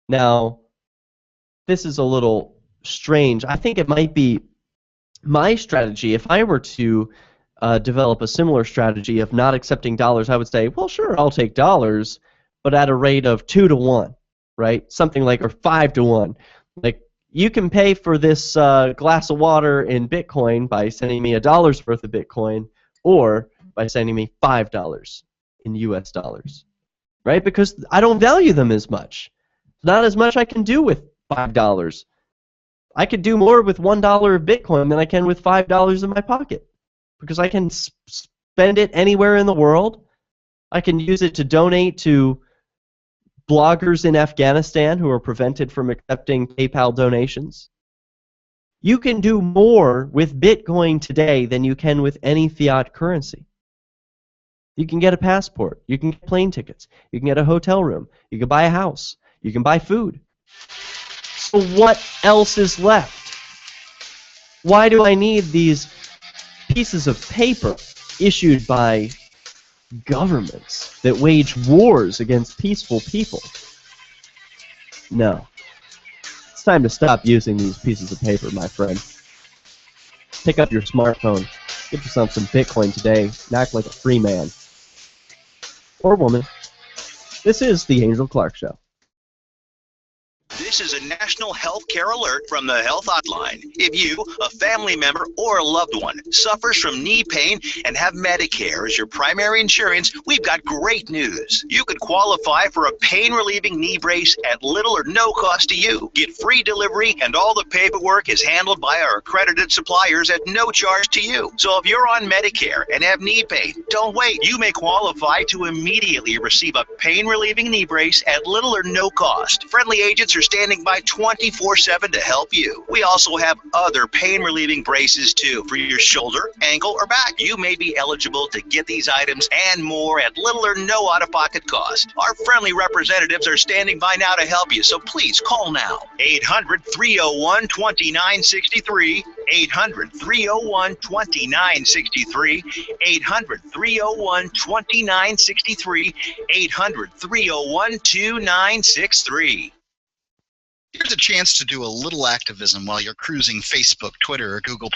Now, this is a little strange. I think it might be my strategy. If I were to develop a similar strategy of not accepting dollars, I would say, well, sure, I'll take dollars, but at a rate of 2 to 1, right? Something like, or 5 to 1. Like, you can pay for this glass of water in Bitcoin by sending me $1 worth of Bitcoin, or by sending me $5 in US dollars, right? Because I don't value them as much. Not as much I can do with $5. I could do more with $1 of Bitcoin than I can with $5 in my pocket, because I can spend it anywhere in the world. I can use it to donate to bloggers in Afghanistan who are prevented from accepting PayPal donations. You can do more with Bitcoin today than you can with any fiat currency. You can get a passport. You can get plane tickets. You can get a hotel room. You can buy a house. You can buy food. So what else is left? Why do I need these pieces of paper issued by governments that wage wars against peaceful people? No. It's time to stop using these pieces of paper, my friend. Pick up your smartphone. Get yourself some Bitcoin today and act like a free man. Or woman. This is the Angel Clark Show. This is a national health care alert from the Health Hotline. If you, a family member, or a loved one suffers from knee pain and have Medicare as your primary insurance, we've got great news. You could qualify for a pain-relieving knee brace at little or no cost to you. Get free delivery, and all the paperwork is handled by our accredited suppliers at no charge to you. So if you're on Medicare and have knee pain, don't wait. You may qualify to immediately receive a pain-relieving knee brace at little or no cost. Friendly agents are standing by 24/7 to help you. We also have other pain-relieving braces too for your shoulder, ankle, or back. You may be eligible to get these items and more at little or no out-of-pocket cost. Our friendly representatives are standing by now to help you, so please call now. 800-301-2963. 800-301-2963. 800-301-2963. 800-301-2963. Here's a chance to do a little activism while you're cruising Facebook, Twitter, or Google+.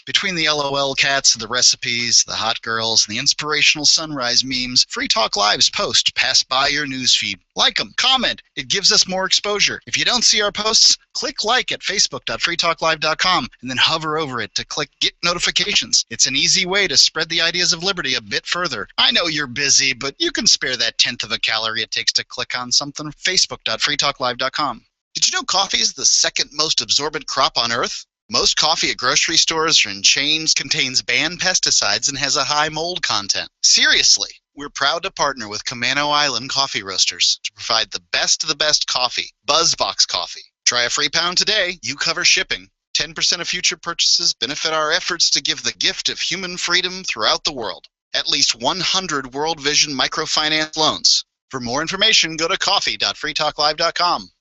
Between the LOL cats, the recipes, the hot girls, and the inspirational sunrise memes, Free Talk Live's post pass by your newsfeed. Like them, comment. It gives us more exposure. If you don't see our posts, click like at facebook.freetalklive.com and then hover over it to click Get Notifications. It's an easy way to spread the ideas of liberty a bit further. I know you're busy, but you can spare that 1/10 of a calorie it takes to click on something. facebook.freetalklive.com. Did you know coffee is the second most absorbent crop on Earth? Most coffee at grocery stores or in chains contains banned pesticides and has a high mold content. Seriously, we're proud to partner with Camano Island Coffee Roasters to provide the best of the best coffee, BuzzBox Coffee. Try a free pound today. You cover shipping. 10% of future purchases benefit our efforts to give the gift of human freedom throughout the world. At least 100 World Vision microfinance loans. For more information, go to coffee.freetalklive.com.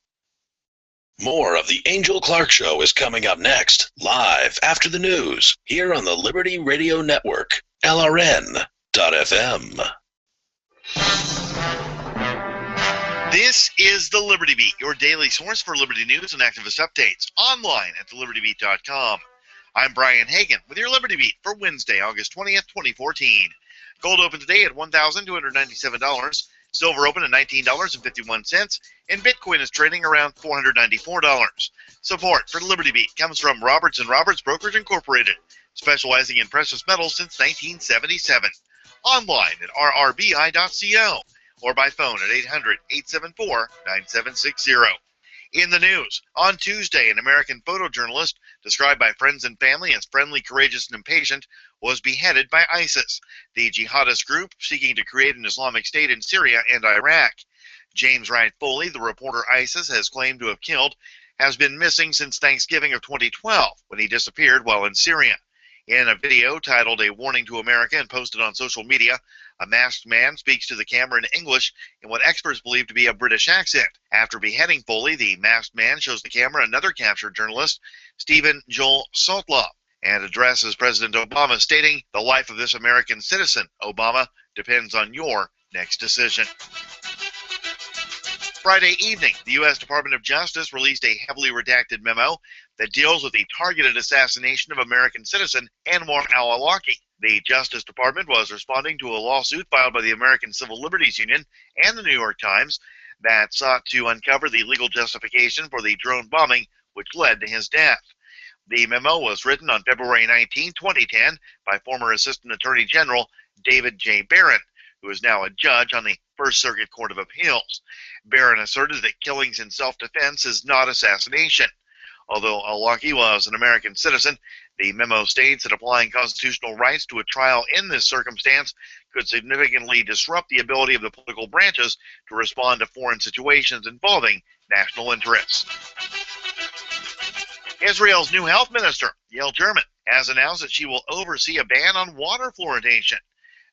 More of the Angel Clark Show is coming up next, live after the news, here on the Liberty Radio Network, LRN.FM. This is the Liberty Beat, your daily source for Liberty news and activist updates, online at thelibertybeat.com. I'm Brian Hagan with your Liberty Beat for Wednesday, August 20th, 2014. Gold opened today at $1,297. Silver opened at $19.51, and Bitcoin is trading around $494. Support for Liberty Beat comes from Roberts & Roberts Brokers Incorporated, specializing in precious metals since 1977. Online at rrbi.co or by phone at 800-874-9760. In the news, on Tuesday, an American photojournalist described by friends and family as friendly, courageous, and impatient was beheaded by ISIS, the jihadist group seeking to create an Islamic State in Syria and Iraq. James Wright Foley, the reporter ISIS has claimed to have killed, has been missing since Thanksgiving of 2012, when he disappeared while in Syria. In a video titled "A Warning to America" and posted on social media, a masked man speaks to the camera in English in what experts believe to be a British accent. After beheading Foley, the masked man shows the camera another captured journalist, Stephen Joel Sotloff, and addresses President Obama, stating, "The life of this American citizen, Obama, depends on your next decision." Friday evening, the U.S. Department of Justice released a heavily redacted memo that deals with the targeted assassination of American citizen Anwar al-Awlaki. The Justice Department was responding to a lawsuit filed by the American Civil Liberties Union and the New York Times that sought to uncover the legal justification for the drone bombing which led to his death. The memo was written on February 19, 2010 by former Assistant Attorney General David J. Barron, who is now a judge on the First Circuit Court of Appeals. Barron asserted that killings in self-defense is not assassination. Although al-Awlaki was an American citizen, the memo states that applying constitutional rights to a trial in this circumstance could significantly disrupt the ability of the political branches to respond to foreign situations involving national interests. Israel's new health minister, Yael German, has announced that she will oversee a ban on water fluoridation.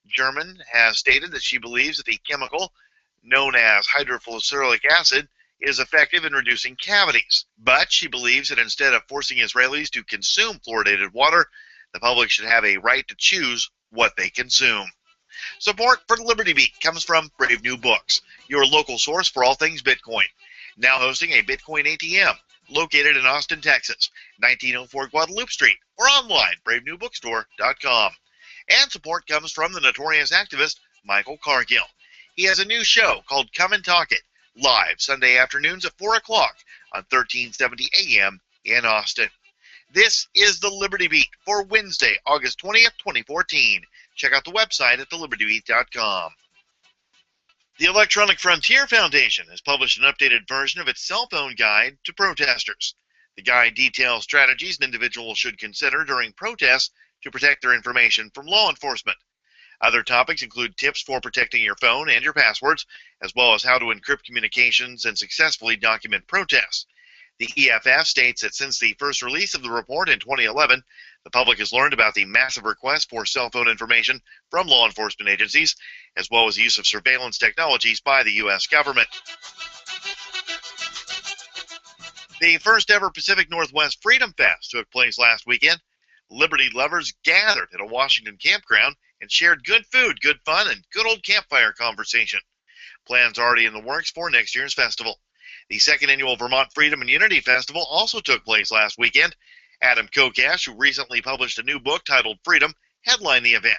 German has stated that she believes that the chemical known as hydrofluoric acid is effective in reducing cavities, but she believes that instead of forcing Israelis to consume fluoridated water, the public should have a right to choose what they consume. Support for Liberty Beat comes from Brave New Books, your local source for all things Bitcoin. Now hosting a Bitcoin ATM, located in Austin, Texas, 1904 Guadalupe Street, or online, bravenewbookstore.com. And support comes from the notorious activist Michael Cargill. He has a new show called Come and Talk It, live Sunday afternoons at 4 o'clock on 1370 AM in Austin. This is the Liberty Beat for Wednesday, August 20th, 2014. Check out the website at thelibertybeat.com. The Electronic Frontier Foundation has published an updated version of its cell phone guide to protesters. The guide details strategies an individual should consider during protests to protect their information from law enforcement. Other topics include tips for protecting your phone and your passwords, as well as how to encrypt communications and successfully document protests. The EFF states that since the first release of the report in 2011, the public has learned about the massive request for cell phone information from law enforcement agencies, as well as the use of surveillance technologies by the U.S. government. The first ever Pacific Northwest Freedom Fest took place last weekend. Liberty lovers gathered at a Washington campground and shared good food, good fun, and good old campfire conversation. Plans are already in the works for next year's festival. The second annual Vermont Freedom and Unity Festival also took place last weekend. Adam Kokash, who recently published a new book titled Freedom, headlined the event.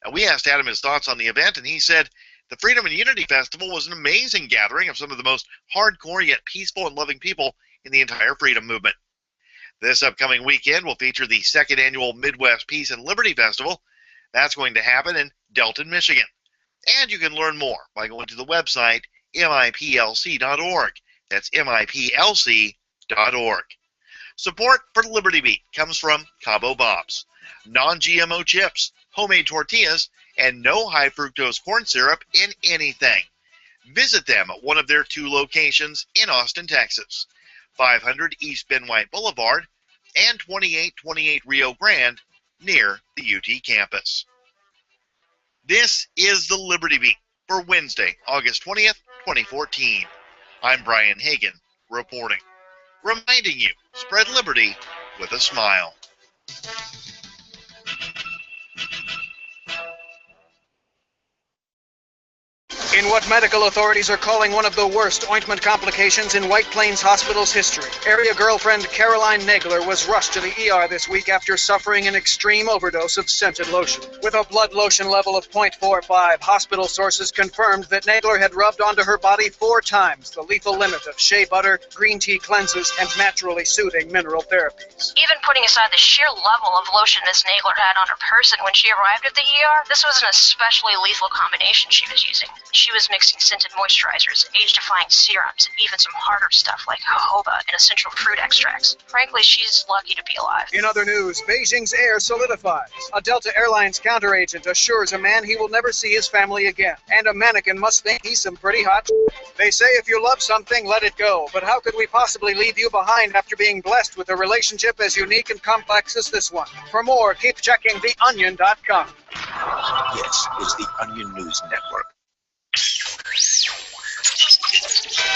Now, we asked Adam his thoughts on the event, and he said, "The Freedom and Unity Festival was an amazing gathering of some of the most hardcore yet peaceful and loving people in the entire freedom movement." This upcoming weekend will feature the second annual Midwest Peace and Liberty Festival. That's going to happen in Delton, Michigan. And you can learn more by going to the website miplc.org. That's miplc.org. Support for Liberty Beat comes from Cabo Bob's. Non-GMO chips, homemade tortillas, and no high-fructose corn syrup in anything. Visit them at one of their 2 locations in Austin, Texas. 500 East Ben White Boulevard and 2828 Rio Grande near the UT campus. This is the Liberty Beat for Wednesday, August 20th, 2014. I'm Brian Hagan, reporting. Reminding you, spread liberty with a smile. In what medical authorities are calling one of the worst ointment complications in White Plains Hospital's history, area girlfriend Caroline Nagler was rushed to the ER this week after suffering an extreme overdose of scented lotion. With a blood lotion level of 0.45, hospital sources confirmed that Nagler had rubbed onto her body 4 times the lethal limit of shea butter, green tea cleanses, and naturally soothing mineral therapies. Even putting aside the sheer level of lotion Miss Nagler had on her person when she arrived at the ER, this was an especially lethal combination she was using. She was mixing scented moisturizers, age-defying serums, and even some harder stuff like jojoba and essential fruit extracts. Frankly, she's lucky to be alive. In other news, Beijing's air solidifies. A Delta Airlines counteragent assures a man he will never see his family again. And a mannequin must think he's some pretty hot. They say if you love something, let it go. But how could we possibly leave you behind after being blessed with a relationship as unique and complex as this one? For more, keep checking theonion.com. This is the Onion News Network.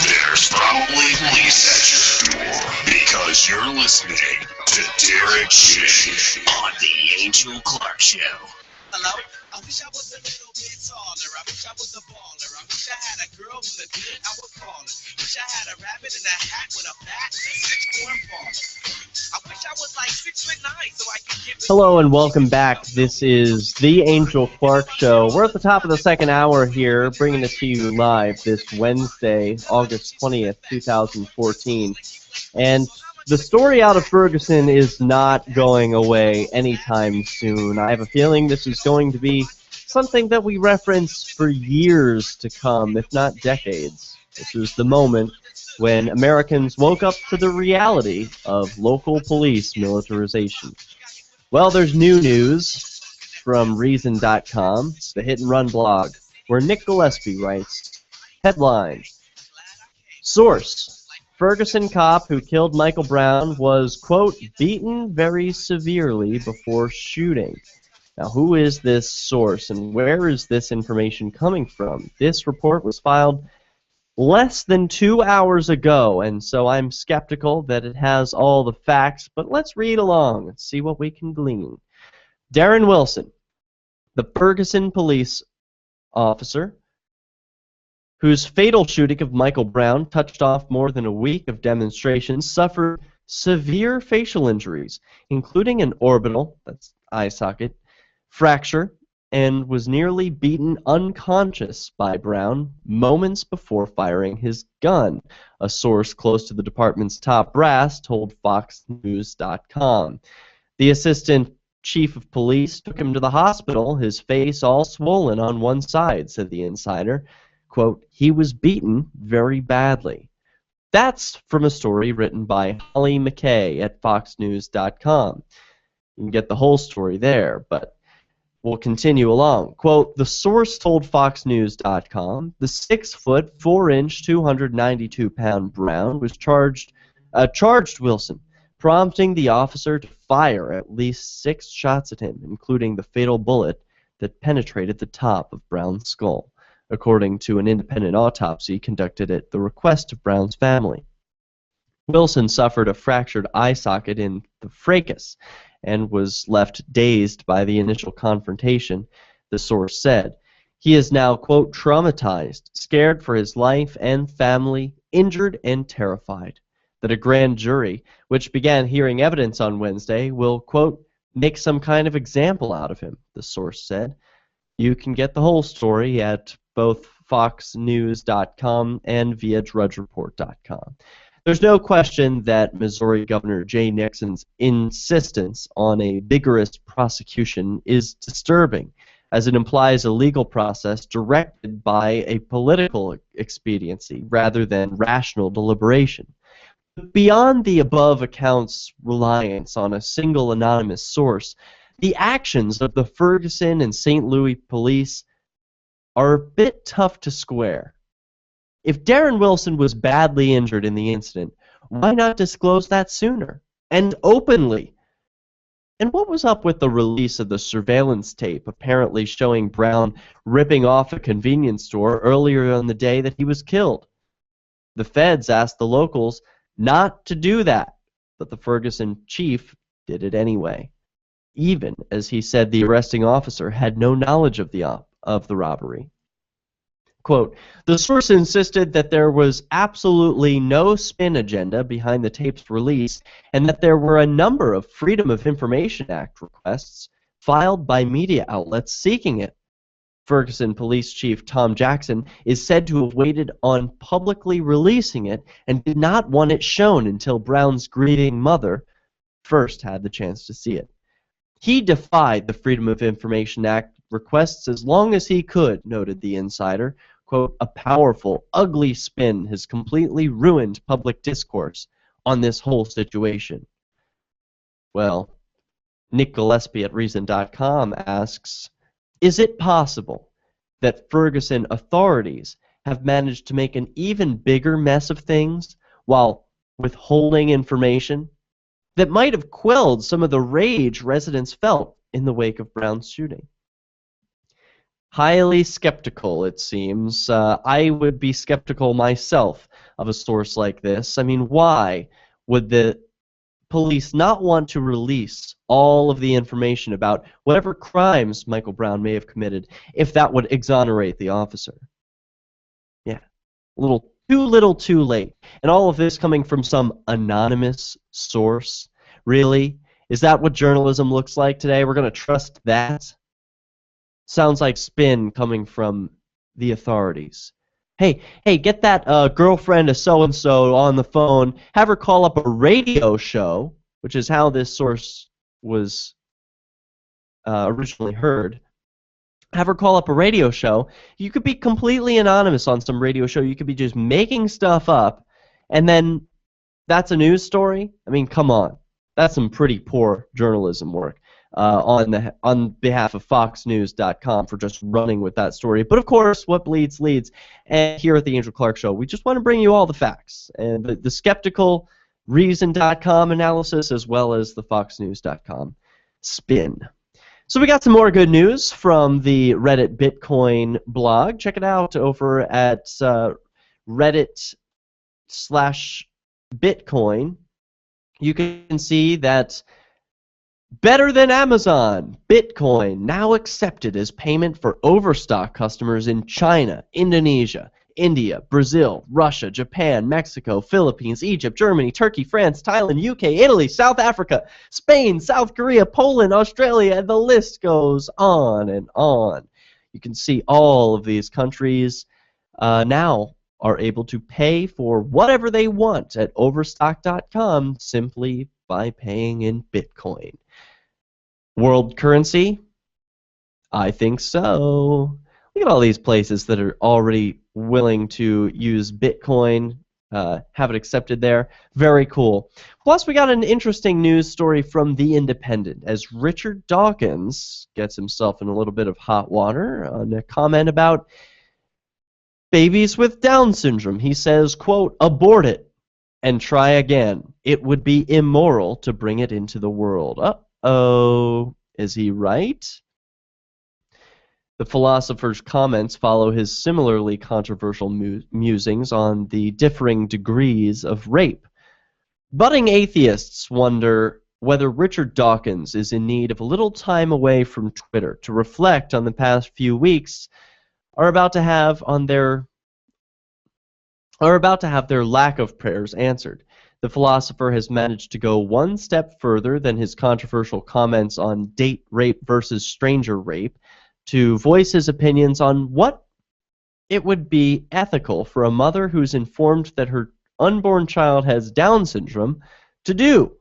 There's probably police at your door because you're listening to Derrick J on the Angel Clark Show. Hello? I wish I was a little bit taller. I wish I was a baller. I wish I had a girl with a beard I would call her. Wish I had a rabbit in a hat with a bat and a 6'4" baller. I wish I was like 6'9" so I could get. Hello and welcome back. This is the Angel Clark Show. We're at the top of the second hour here, bringing it to you live this Wednesday, August 20th, 2014. And the story out of Ferguson is not going away anytime soon. I have a feeling this is going to be something that we reference for years to come, if not decades. This is the moment when Americans woke up to the reality of local police militarization. Well, there's new news from Reason.com, the hit-and-run blog, where Nick Gillespie writes, headline, source, Ferguson cop who killed Michael Brown was, quote, beaten very severely before shooting. Now, who is this source and where is this information coming from? This report was filed less than 2 hours ago, and so I'm skeptical that it has all the facts, but let's read along and see what we can glean. Darren Wilson, the Ferguson police officer, whose fatal shooting of Michael Brown touched off more than a week of demonstrations, suffered severe facial injuries, including an orbital, that's eye socket, fracture, and was nearly beaten unconscious by Brown moments before firing his gun, a source close to the department's top brass told FoxNews.com. The assistant chief of police took him to the hospital, his face all swollen on one side, said the insider. Quote, he was beaten very badly. That's from a story written by Holly McKay at FoxNews.com. You can get the whole story there, but we'll continue along. Quote, the source told FoxNews.com the 6-foot, 4-inch, 292-pound Brown was charged Wilson, prompting the officer to fire at least 6 shots at him, including the fatal bullet that penetrated the top of Brown's skull, according to an independent autopsy conducted at the request of Brown's family. Wilson suffered a fractured eye socket in the fracas and was left dazed by the initial confrontation, the source said. He is now, quote, traumatized, scared for his life and family, injured and terrified. That a grand jury, which began hearing evidence on Wednesday, will, quote, make some kind of example out of him, the source said. You can get the whole story at both FoxNews.com and via DrudgeReport.com. There's no question that Missouri Governor Jay Nixon's insistence on a vigorous prosecution is disturbing, as it implies a legal process directed by a political expediency rather than rational deliberation. Beyond the above account's reliance on a single anonymous source, the actions of the Ferguson and St. Louis police are a bit tough to square. If Darren Wilson was badly injured in the incident, why not disclose that sooner? And openly? And what was up with the release of the surveillance tape apparently showing Brown ripping off a convenience store earlier on the day that he was killed? The feds asked the locals not to do that, but the Ferguson chief did it anyway, even as he said the arresting officer had no knowledge of the robbery. Quote, the source insisted that there was absolutely no spin agenda behind the tape's release and that there were a number of Freedom of Information Act requests filed by media outlets seeking it. Ferguson Police Chief Tom Jackson is said to have waited on publicly releasing it and did not want it shown until Brown's grieving mother first had the chance to see it. He defied the Freedom of Information Act requests as long as he could, noted the insider, quote, a powerful, ugly spin has completely ruined public discourse on this whole situation. Well, Nick Gillespie at Reason.com asks, is it possible that Ferguson authorities have managed to make an even bigger mess of things while withholding information that might have quelled some of the rage residents felt in the wake of Brown's shooting? Highly skeptical, it seems. I would be skeptical myself of a source like this. I mean, why would the police not want to release all of the information about whatever crimes Michael Brown may have committed if that would exonerate the officer? Yeah, little too late. And all of this coming from some anonymous source. Really? Is that what journalism looks like today? We're going to trust that? Sounds like spin coming from the authorities. Hey, get that girlfriend of so-and-so on the phone. Have her call up a radio show, which is how this source was originally heard. Have her call up a radio show. You could be completely anonymous on some radio show. You could be just making stuff up, and then that's a news story? I mean, come on. That's some pretty poor journalism work on behalf of FoxNews.com for just running with that story. But of course, what bleeds leads. And here at the Angel Clark Show, we just want to bring you all the facts and the skeptical Reason.com analysis as well as the FoxNews.com spin. So we got some more good news from the Reddit Bitcoin blog. Check it out over at Reddit/Bitcoin. You can see that better than Amazon, Bitcoin now accepted as payment for Overstock customers in China, Indonesia, India, Brazil, Russia, Japan, Mexico, Philippines, Egypt, Germany, Turkey, France, Thailand, UK, Italy, South Africa, Spain, South Korea, Poland, Australia, and the list goes on and on. You can see all of these countries now are able to pay for whatever they want at Overstock.com simply by paying in Bitcoin. World currency? I think so. Look at all these places that are already willing to use Bitcoin, have it accepted there. Very cool. Plus, we got an interesting news story from The Independent as Richard Dawkins gets himself in a little bit of hot water on a comment about babies with Down syndrome. He says, quote, abort it and try again. It would be immoral to bring it into the world. Uh-oh. Is he right? The philosopher's comments follow his similarly controversial musings on the differing degrees of rape. Budding atheists wonder whether Richard Dawkins is in need of a little time away from Twitter to reflect on the past few weeks are about to have their lack of prayers answered. The philosopher has managed to go one step further than his controversial comments on date rape versus stranger rape to voice his opinions on what it would be ethical for a mother who's informed that her unborn child has Down syndrome to do.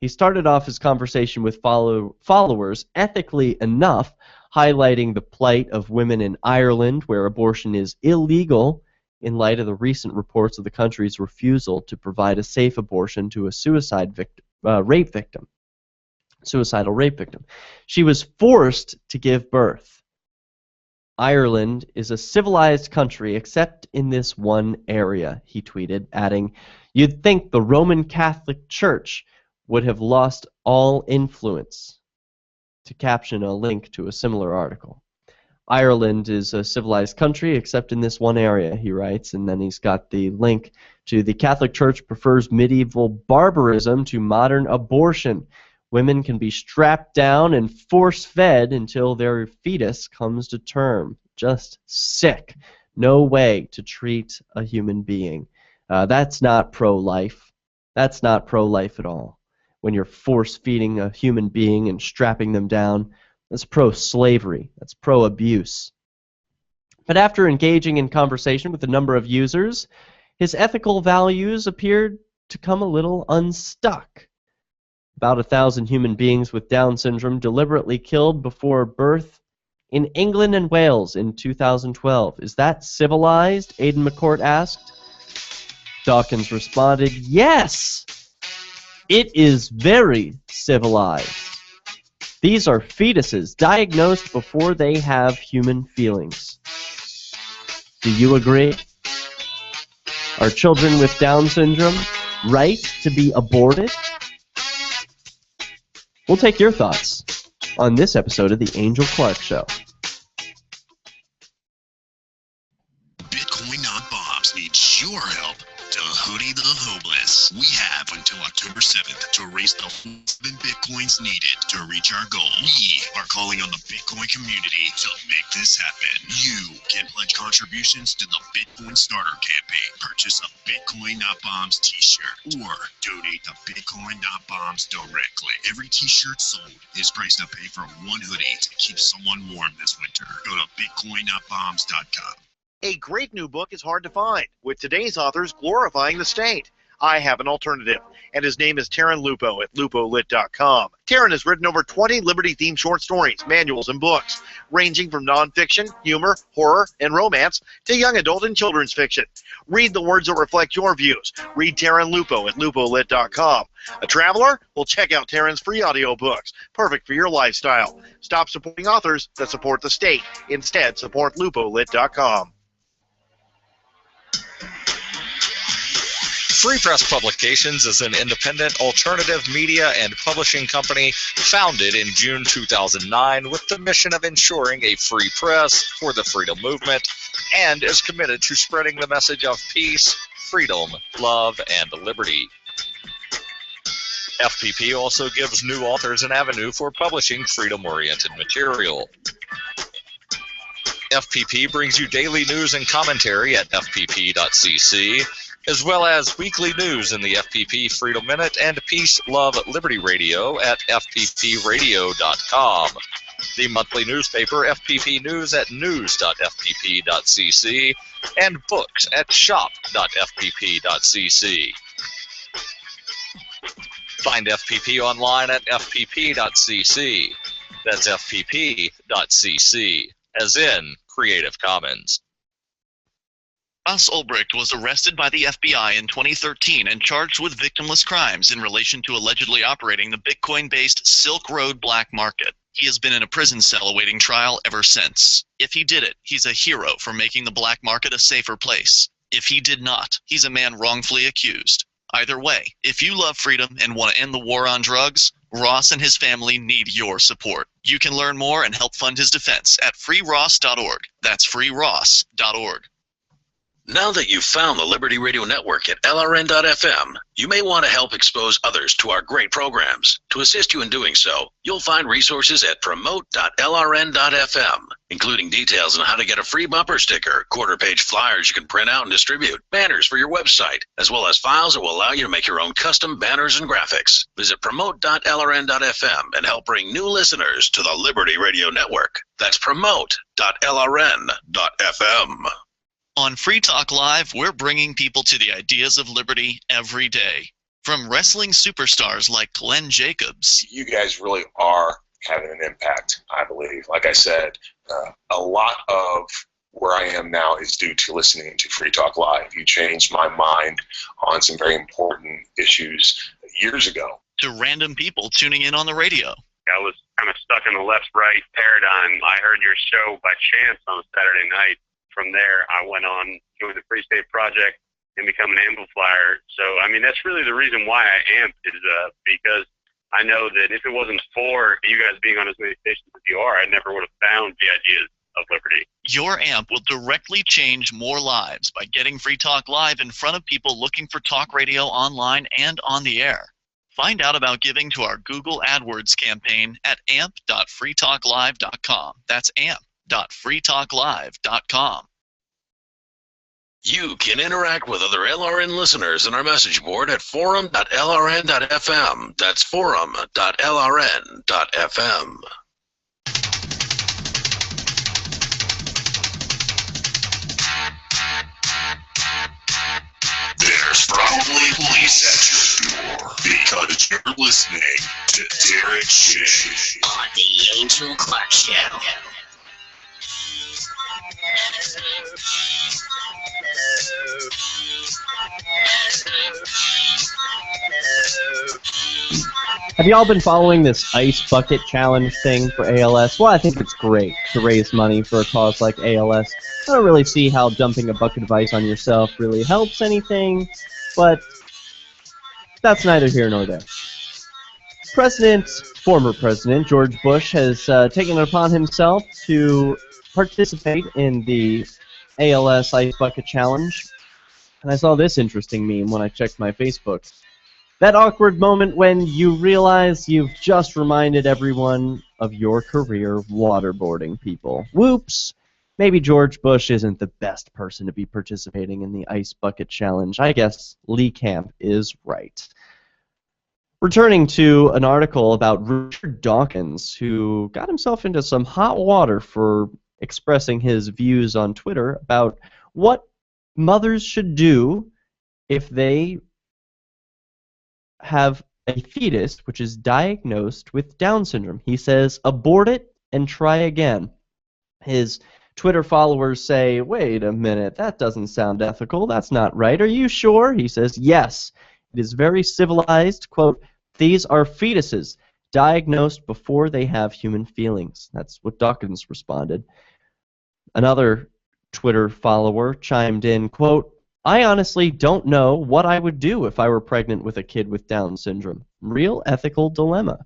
He started off his conversation with followers ethically enough, highlighting the plight of women in Ireland where abortion is illegal in light of the recent reports of the country's refusal to provide a safe abortion to a suicidal rape victim. She was forced to give birth. Ireland is a civilized country except in this one area, he tweeted, adding, you'd think the Roman Catholic Church would have lost all influence, to caption a link to a similar article. Ireland is a civilized country except in this one area, he writes, and then he's got the link to the Catholic Church prefers medieval barbarism to modern abortion. Women can be strapped down and force-fed until their fetus comes to term. Just sick. No way to treat a human being. That's not pro-life. That's not pro-life at all. When you're force-feeding a human being and strapping them down, that's pro-slavery. That's pro-abuse. But after engaging in conversation with a number of users, his ethical values appeared to come a little unstuck. About 1,000 human beings with Down syndrome deliberately killed before birth in England and Wales in 2012. Is that civilized? Aidan McCourt asked. Dawkins responded, yes! It is very civilized. These are fetuses diagnosed before they have human feelings. Do you agree? Are children with Down syndrome right to be aborted? We'll take your thoughts on this episode of The Angel Clark Show. Bitcoin Not Bombs needs your help to hoodie the homeless. We have until October 7th to raise the 7 Bitcoins needed to reach our goal. We are calling on the Bitcoin community to make this happen. You can pledge contributions to the Bitcoin Starter Campaign, purchase a Bitcoin Not Bombs t-shirt, or donate to Bitcoin Not Bombs directly. Every t-shirt sold is priced to pay for one hoodie to keep someone warm this winter. Go to bitcoinnotbombs.com. A great new book is hard to find, with today's authors glorifying the state. I have an alternative, and his name is Taryn Lupo at lupolit.com. Taryn has written over 20 Liberty-themed short stories, manuals, and books, ranging from nonfiction, humor, horror, and romance to young adult and children's fiction. Read the words that reflect your views. Read Taryn Lupo at lupolit.com. A traveler? Well, check out Taryn's free audiobooks, perfect for your lifestyle. Stop supporting authors that support the state. Instead, support lupolit.com. Free Press Publications is an independent alternative media and publishing company founded in June 2009 with the mission of ensuring a free press for the freedom movement and is committed to spreading the message of peace, freedom, love, and liberty. FPP also gives new authors an avenue for publishing freedom-oriented material. FPP brings you daily news and commentary at fpp.cc, as well as weekly news in the FPP Freedom Minute and Peace, Love, Liberty Radio at fppradio.com. The monthly newspaper FPP News at news.fpp.cc and books at shop.fpp.cc. Find FPP online at fpp.cc. That's fpp.cc, as in Creative Commons. Ross Ulbricht was arrested by the FBI in 2013 and charged with victimless crimes in relation to allegedly operating the Bitcoin-based Silk Road black market. He has been in a prison cell awaiting trial ever since. If he did it, he's a hero for making the black market a safer place. If he did not, he's a man wrongfully accused. Either way, if you love freedom and want to end the war on drugs, Ross and his family need your support. You can learn more and help fund his defense at freeross.org. That's freeross.org. Now that you've found the Liberty Radio Network at LRN.FM, you may want to help expose others to our great programs. To assist you in doing so, you'll find resources at promote.lrn.fm, including details on how to get a free bumper sticker, quarter-page flyers you can print out and distribute, banners for your website, as well as files that will allow you to make your own custom banners and graphics. Visit promote.lrn.fm and help bring new listeners to the Liberty Radio Network. That's promote.lrn.fm. On Free Talk Live, we're bringing people to the ideas of liberty every day. From wrestling superstars like Glenn Jacobs. You guys really are having an impact, I believe. Like I said, a lot of where I am now is due to listening to Free Talk Live. You changed my mind on some very important issues years ago. To random people tuning in on the radio. I was kind of stuck in the left-right paradigm. I heard your show by chance on a Saturday night. From there, I went on, joined the Free State Project, and become an amplifier. So, I mean, that's really the reason why I amp is because I know that if it wasn't for you guys being on as many stations as you are, I never would have found the ideas of liberty. Your amp will directly change more lives by getting Free Talk Live in front of people looking for talk radio online and on the air. Find out about giving to our Google AdWords campaign at amp.freetalklive.com. That's amp.freetalklive.com. You can interact with other LRN listeners in our message board at forum.lrn.fm. That's forum.lrn.fm. There's probably police at your door because you're listening to Derrick J. on the Angel Clark Show. Have y'all been following this ice bucket challenge thing for ALS? Well, I think it's great to raise money for a cause like ALS. I don't really see how dumping a bucket of ice on yourself really helps anything, but that's neither here nor there. Former President George Bush has taken it upon himself to participate in the ALS Ice Bucket Challenge. And I saw this interesting meme when I checked my Facebook. That awkward moment when you realize you've just reminded everyone of your career waterboarding people. Whoops! Maybe George Bush isn't the best person to be participating in the Ice Bucket Challenge. I guess Lee Camp is right. Returning to an article about Richard Dawkins, who got himself into some hot water for expressing his views on Twitter about what mothers should do if they have a fetus which is diagnosed with Down syndrome. He says, abort it and try again. His Twitter followers say, wait a minute, that doesn't sound ethical, that's not right, are you sure? He says, yes, it is very civilized, quote, these are fetuses diagnosed before they have human feelings. That's what Dawkins responded. Another Twitter follower chimed in, quote, I honestly don't know what I would do if I were pregnant with a kid with Down syndrome. Real ethical dilemma.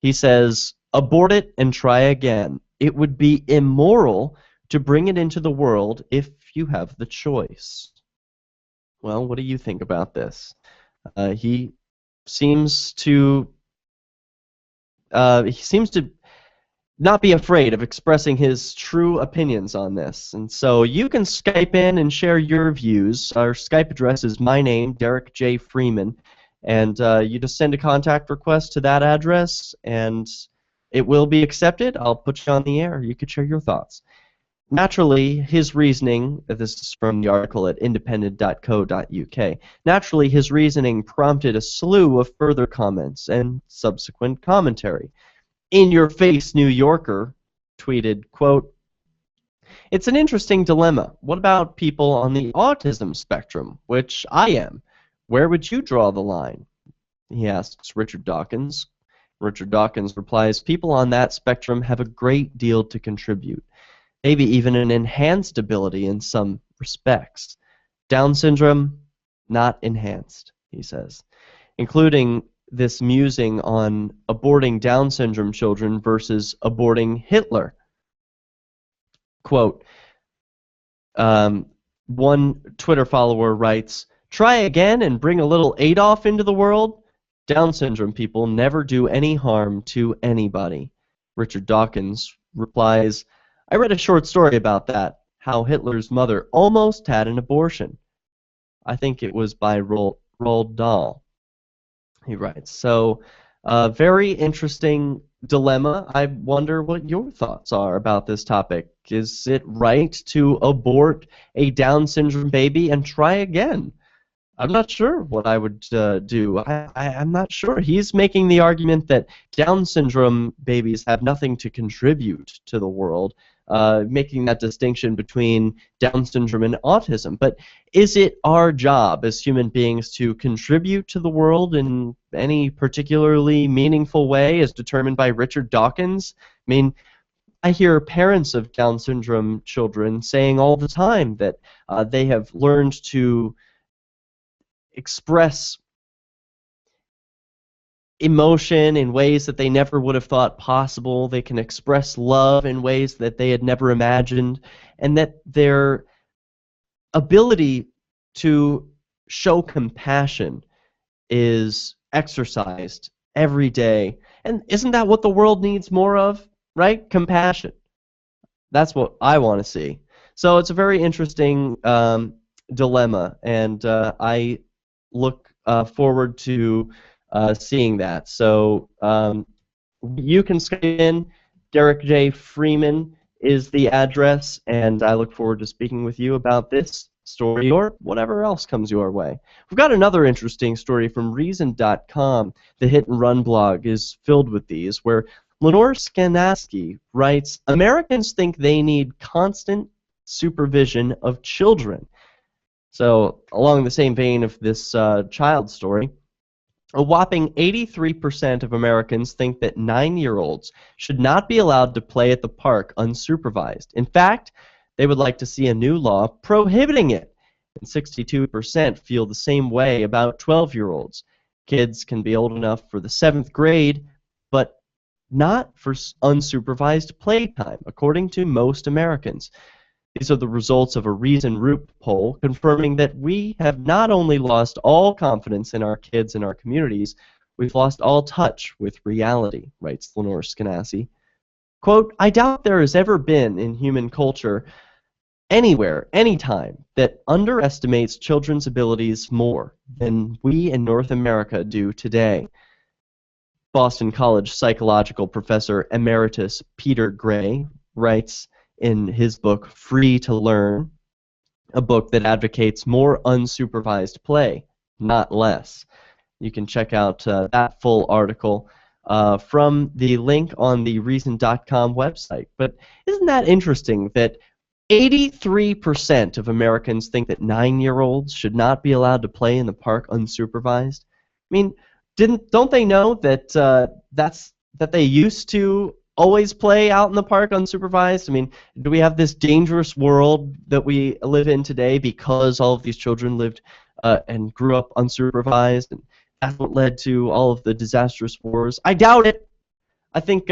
He says, abort it and try again. It would be immoral to bring it into the world if you have the choice. Well, what do you think about this? He seems to not be afraid of expressing his true opinions on this. And so you can Skype in and share your views. Our Skype address is my name, DerrickJFreeman, and you just send a contact request to that address, and it will be accepted. I'll put you on the air. You could share your thoughts. Naturally, his reasoning, this is from the article at independent.co.uk, naturally his reasoning prompted a slew of further comments and subsequent commentary. In Your Face New Yorker tweeted, quote, it's an interesting dilemma. What about people on the autism spectrum, which I am? Where would you draw the line? He asks Richard Dawkins. Richard Dawkins replies, people on that spectrum have a great deal to contribute, maybe even an enhanced ability in some respects. Down syndrome, not enhanced, he says, including this musing on aborting Down syndrome children versus aborting Hitler. Quote, one Twitter follower writes, try again and bring a little Adolf into the world? Down syndrome people never do any harm to anybody. Richard Dawkins replies, I read a short story about that, how Hitler's mother almost had an abortion. I think it was by Roald Dahl. He writes, so very interesting dilemma. I wonder what your thoughts are about this topic. Is it right to abort a Down syndrome baby and try again? I'm not sure what I would do. I'm not sure. He's making the argument that Down syndrome babies have nothing to contribute to the world, making that distinction between Down syndrome and autism. But is it our job as human beings to contribute to the world in any particularly meaningful way as determined by Richard Dawkins? I mean, I hear parents of Down syndrome children saying all the time that they have learned to express emotion in ways that they never would have thought possible. They can express love in ways that they had never imagined, and that their ability to show compassion is exercised every day. And isn't that what the world needs more of, right? Compassion. That's what I want to see. So it's a very interesting dilemma, and I look forward to seeing that. So you can Skype in. DerrickJFreeman is the address, and I look forward to speaking with you about this story or whatever else comes your way. We've got another interesting story from Reason.com. The Hit and Run blog is filled with these, where Lenore Skanaski writes, Americans think they need constant supervision of children. So along the same vein of this child story, A whopping 83% of Americans think that 9-year-olds should not be allowed to play at the park unsupervised. In fact, they would like to see a new law prohibiting it. And 62% feel the same way about 12-year-olds. Kids can be old enough for the 7th grade, but not for unsupervised playtime, according to most Americans. These are the results of a Reason Roop poll confirming that we have not only lost all confidence in our kids and our communities, we've lost all touch with reality, writes Lenore Skenazy. Quote, I doubt there has ever been in human culture anywhere, anytime, that underestimates children's abilities more than we in North America do today. Boston College psychological professor emeritus Peter Gray writes in his book Free to Learn, a book that advocates more unsupervised play, not less. You can check out that full article from the link on the Reason.com website. But isn't that interesting that 83% of Americans think that 9-year-olds should not be allowed to play in the park unsupervised? I mean, don't they know that that they used to always play out in the park unsupervised? I mean, do we have this dangerous world that we live in today because all of these children lived and grew up unsupervised, and that's what led to all of the disastrous wars? I doubt it. I think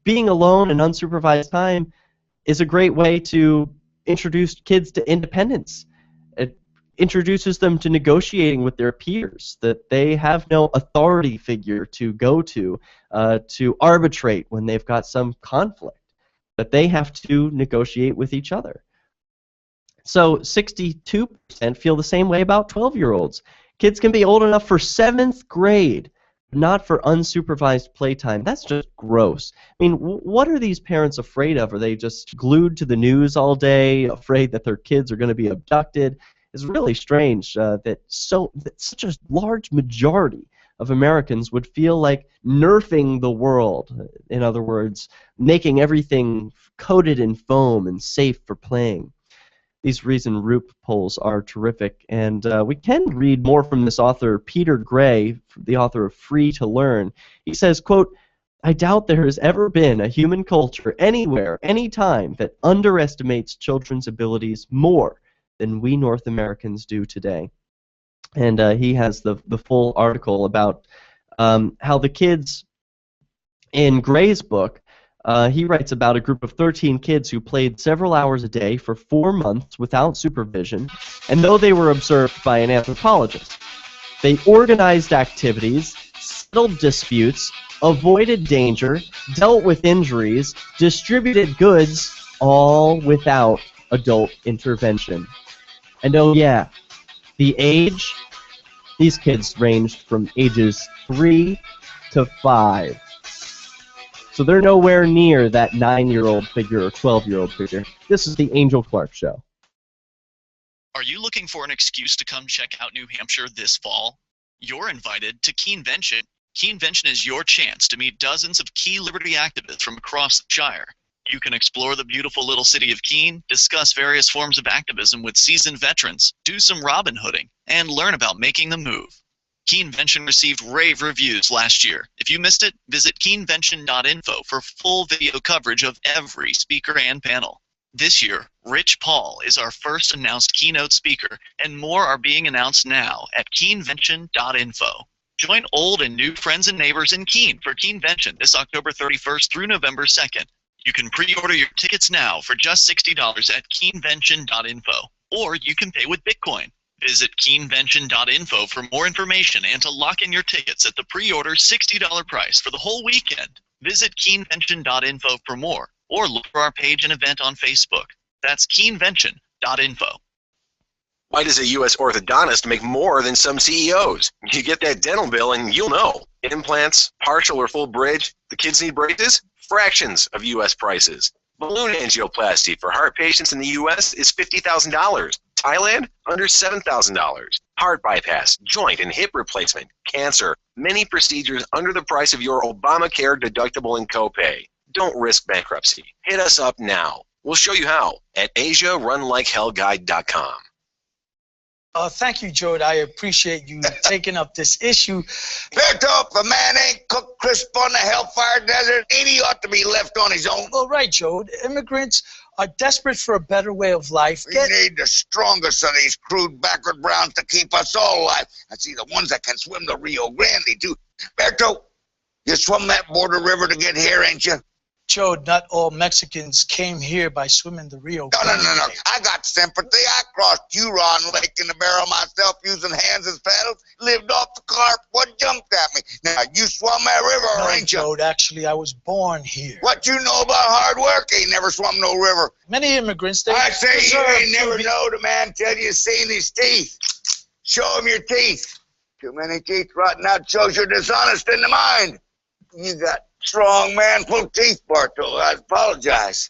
being alone and unsupervised time is a great way to introduce kids to independence. It introduces them to negotiating with their peers, that they have no authority figure to go to arbitrate when they've got some conflict, that they have to negotiate with each other. So 62% feel the same way about 12-year-olds. Kids can be old enough for 7th grade, but not for unsupervised playtime. That's just gross. I mean, what are these parents afraid of? Are they just glued to the news all day, afraid that their kids are going to be abducted? It's really strange that such a large majority of Americans would feel like nerfing the world. In other words, making everything coated in foam and safe for playing. These Reason Roop polls are terrific, and we can read more from this author, Peter Gray, the author of Free to Learn. He says, quote, I doubt there has ever been a human culture anywhere, anytime, that underestimates children's abilities more than we North Americans do today. And he has the full article about how the kids in Gray's book, he writes about a group of 13 kids who played several hours a day for 4 months without supervision, and though they were observed by an anthropologist, they organized activities, settled disputes, avoided danger, dealt with injuries, distributed goods, all without adult intervention. And oh yeah, the age, these kids ranged from ages 3 to 5. So they're nowhere near that 9-year-old figure or 12-year-old figure. This is the Angel Clark Show. Are you looking for an excuse to come check out New Hampshire this fall? You're invited to Keenvention. Keenvention is your chance to meet dozens of key liberty activists from across the Shire. You can explore the beautiful little city of Keene, discuss various forms of activism with seasoned veterans, do some Robin Hooding, and learn about making the move. Keenvention received rave reviews last year. If you missed it, visit keenvention.info for full video coverage of every speaker and panel. This year, Rich Paul is our first announced keynote speaker, and more are being announced now at keenvention.info. Join old and new friends and neighbors in Keene for Keenvention this October 31st through November 2nd. You can pre-order your tickets now for just $60 at keenvention.info, or you can pay with Bitcoin. Visit keenvention.info for more information and to lock in your tickets at the pre-order $60 price for the whole weekend. Visit keenvention.info for more, or look for our page and event on Facebook. That's keenvention.info. Why does a U.S. orthodontist make more than some CEOs? You get that dental bill and you'll know. Implants, partial or full bridge, the kids need braces, fractions of U.S. prices. Balloon angioplasty for heart patients in the U.S. is $50,000. Thailand, under $7,000. Heart bypass, joint and hip replacement, cancer, many procedures under the price of your Obamacare deductible and copay. Don't risk bankruptcy. Hit us up now. We'll show you how at AsiaRunLikeHellGuide.com. Thank you, Jode. I appreciate you taking up this issue. Berto, if a man ain't cooked crisp on the Hellfire Desert, ain't he ought to be left on his own? Well, right, Jode. Immigrants are desperate for a better way of life. We need the strongest of these crude backward browns to keep us all alive. I see the ones that can swim the Rio Grande, too. Berto, you swum that border river to get here, ain't you? Jode, not all Mexicans came here by swimming the Rio Grande. No. I got sympathy. I crossed Huron Lake in the barrel myself using hands as paddles. Lived off the carp. What jumped at me? Now, you swum that river, ain't you? Jode, actually, I was born here. What you know about hard work? Ain't never swum no river. Many immigrants, I say you ain't never know the man till you seen his teeth. Show him your teeth. Too many teeth rotting out shows you're dishonest in the mind. You got strong man-full teeth, Bartol. I apologize.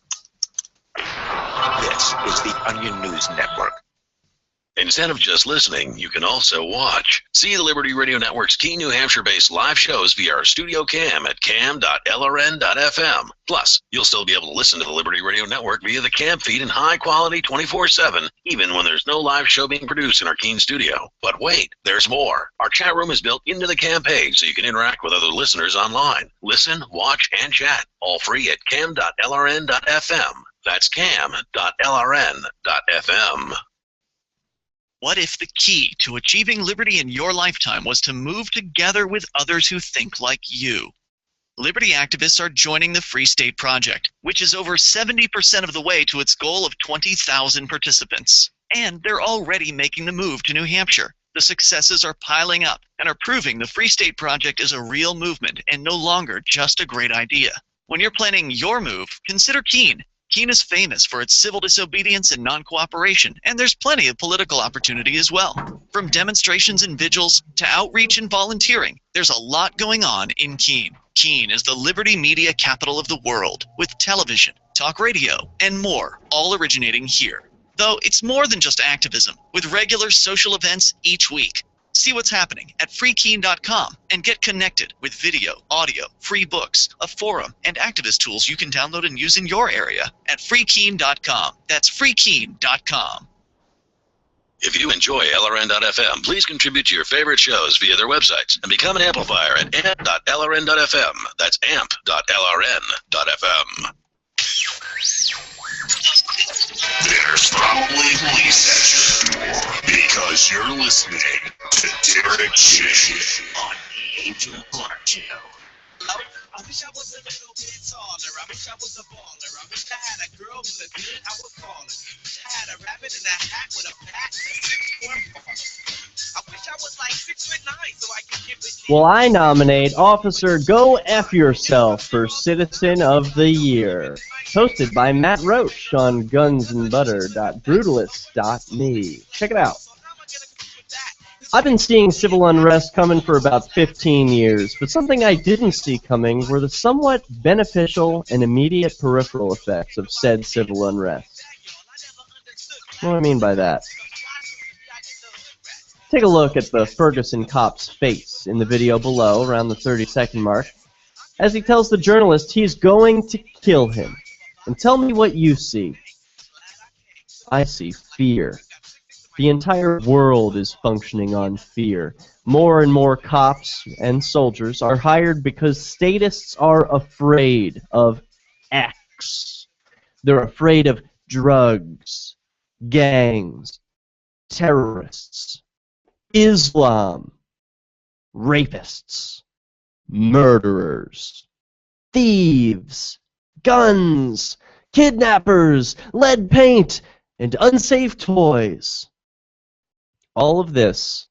This is the Onion News Network. Instead of just listening, you can also watch. See the Liberty Radio Network's key New Hampshire-based live shows via our studio cam at cam.lrn.fm. Plus, you'll still be able to listen to the Liberty Radio Network via the cam feed in high quality 24/7, even when there's no live show being produced in our Keene studio. But wait, there's more. Our chat room is built into the cam page so you can interact with other listeners online. Listen, watch, and chat, all free at cam.lrn.fm. That's cam.lrn.fm. What if the key to achieving liberty in your lifetime was to move together with others who think like you? Liberty activists are joining the Free State Project, which is over 70% of the way to its goal of 20,000 participants. And they're already making the move to New Hampshire. The successes are piling up and are proving the Free State Project is a real movement and no longer just a great idea. When you're planning your move, consider Keene. Keene is famous for its civil disobedience and non-cooperation, and there's plenty of political opportunity as well. From demonstrations and vigils to outreach and volunteering, there's a lot going on in Keene. Keene is the liberty media capital of the world, with television, talk radio, and more, all originating here. Though it's more than just activism, with regular social events each week. See what's happening at freekeene.com and get connected with video, audio, free books, a forum, and activist tools you can download and use in your area at freekeene.com. That's freekeene.com. If you enjoy LRN.FM, please contribute to your favorite shows via their websites and become an amplifier at amp.lrn.fm. That's amp.lrn.fm. There's probably police at your door because you're listening to Derrick J on the Angel Clark Show. I wish I was a little bit taller. I wish I was a baller. I wish I had a girl with a good, I would call her. I wish I had a rabbit in a hat with a bat and 6'4". I wish I was like 6'9" so I could get with you. Well, I nominate Officer Go F Yourself for Citizen of the Year. Hosted by Matt Roach on gunsandbutter.brutalist.me. Check it out. I've been seeing civil unrest coming for about 15 years, but something I didn't see coming were the somewhat beneficial and immediate peripheral effects of said civil unrest. What do I mean by that? Take a look at the Ferguson cop's face in the video below, around the 30-second mark, as he tells the journalist he's going to kill him. And tell me what you see. I see fear. The entire world is functioning on fear. More and more cops and soldiers are hired because statists are afraid of X. They're afraid of drugs, gangs, terrorists, Islam, rapists, murderers, thieves, guns, kidnappers, lead paint, and unsafe toys. All of this,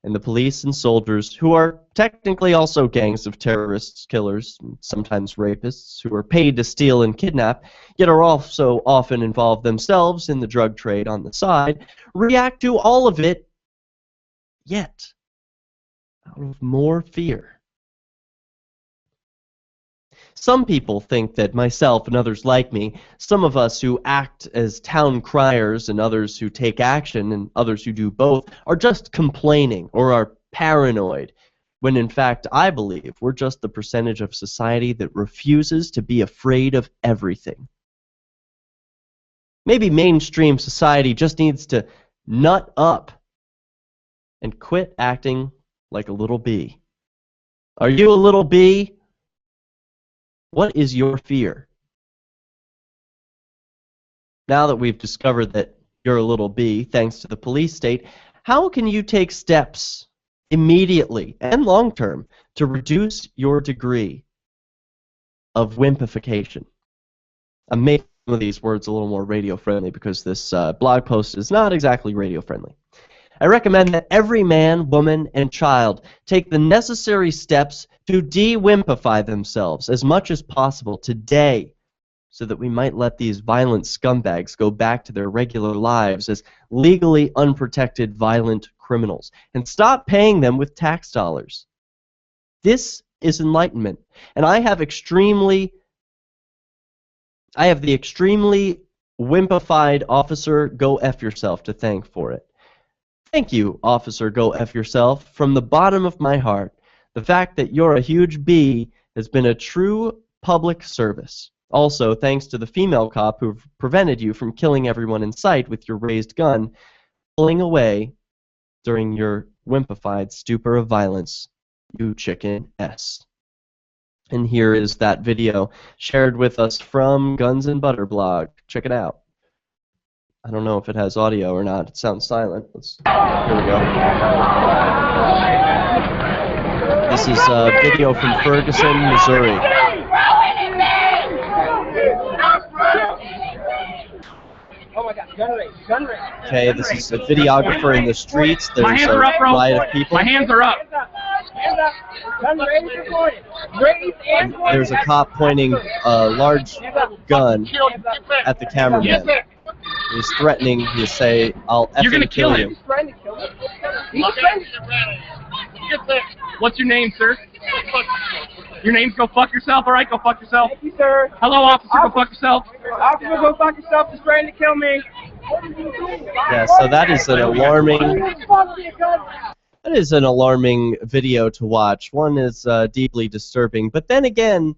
and the police and soldiers, who are technically also gangs of terrorists, killers, and sometimes rapists, who are paid to steal and kidnap, yet are also often involved themselves in the drug trade on the side, react to all of it, yet, out of more fear. Some people think that myself and others like me, some of us who act as town criers and others who take action and others who do both, are just complaining or are paranoid, when in fact I believe we're just the percentage of society that refuses to be afraid of everything. Maybe mainstream society just needs to nut up and quit acting like a little bee. Are you a little bee? What is your fear? Now that we've discovered that you're a little bee, thanks to the police state, how can you take steps immediately and long-term to reduce your degree of wimpification? I'm making some of these words a little more radio-friendly because this blog post is not exactly radio-friendly. I recommend that every man, woman, and child take the necessary steps to de-wimpify themselves as much as possible today, so that we might let these violent scumbags go back to their regular lives as legally unprotected violent criminals, and stop paying them with tax dollars. This is enlightenment, and I have the extremely wimpified Officer Go F Yourself to thank for it. Thank you, Officer Go F Yourself, from the bottom of my heart. The fact that you're a huge bee has been a true public service. Also, thanks to the female cop who prevented you from killing everyone in sight with your raised gun, pulling away during your wimpified stupor of violence, you chicken S. And here is that video shared with us from Guns and Butter blog. Check it out. I don't know if it has audio or not. It sounds silent. Here we go. This is a video from Ferguson, Missouri. Oh my God, gun race, gun race. Okay, this is a videographer in the streets. There's a riot of people. My hands are up. Hands up. Gun raised and pointed. Raised and pointed. There's a cop pointing a large gun at the cameraman. He's threatening to say, "I'll effing kill you." He's trying to kill him. He's trying to... What's your name, sir? Your name's Go Fuck Yourself, all right? Go fuck yourself. Thank you, sir. Hello, officer. Go fuck yourself. Officer, go fuck yourself. He's trying to kill me. Yeah, so that is an alarming video to watch. One is deeply disturbing, but then again,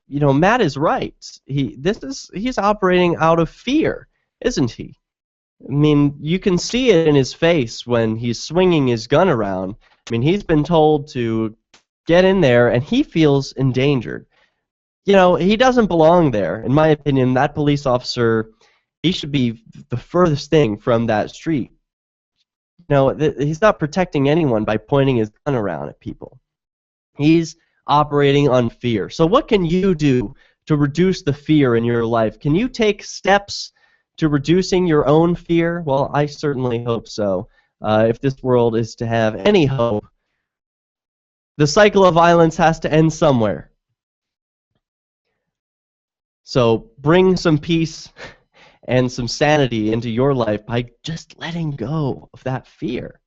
you know, Matt is right. He's operating out of fear, isn't he? I mean, you can see it in his face when he's swinging his gun around. I mean, he's been told to get in there, and he feels endangered. You know, he doesn't belong there. In my opinion, that police officer, he should be the furthest thing from that street. You know, he's not protecting anyone by pointing his gun around at people. He's operating on fear. So what can you do to reduce the fear in your life? Can you take steps to reducing your own fear? Well, I certainly hope so. If this world is to have any hope, the cycle of violence has to end somewhere. So bring some peace and some sanity into your life by just letting go of that fear.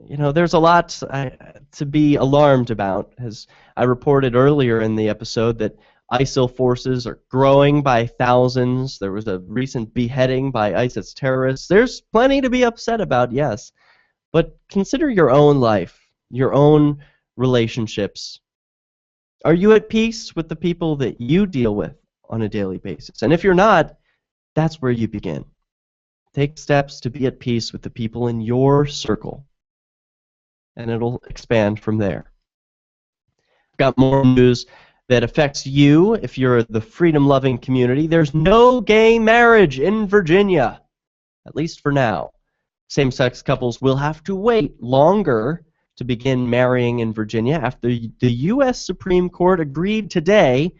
You know, there's a lot to be alarmed about. As I reported earlier in the episode, that ISIL forces are growing by thousands. There was a recent beheading by ISIS terrorists. There's plenty to be upset about, yes. But consider your own life, your own relationships. Are you at peace with the people that you deal with on a daily basis? And if you're not, that's where you begin. Take steps to be at peace with the people in your circle, and it'll expand from there. I've got more news that affects you if you're the freedom-loving community. There's no gay marriage in Virginia, at least for now. Same-sex couples will have to wait longer to begin marrying in Virginia after the U.S. Supreme Court agreed today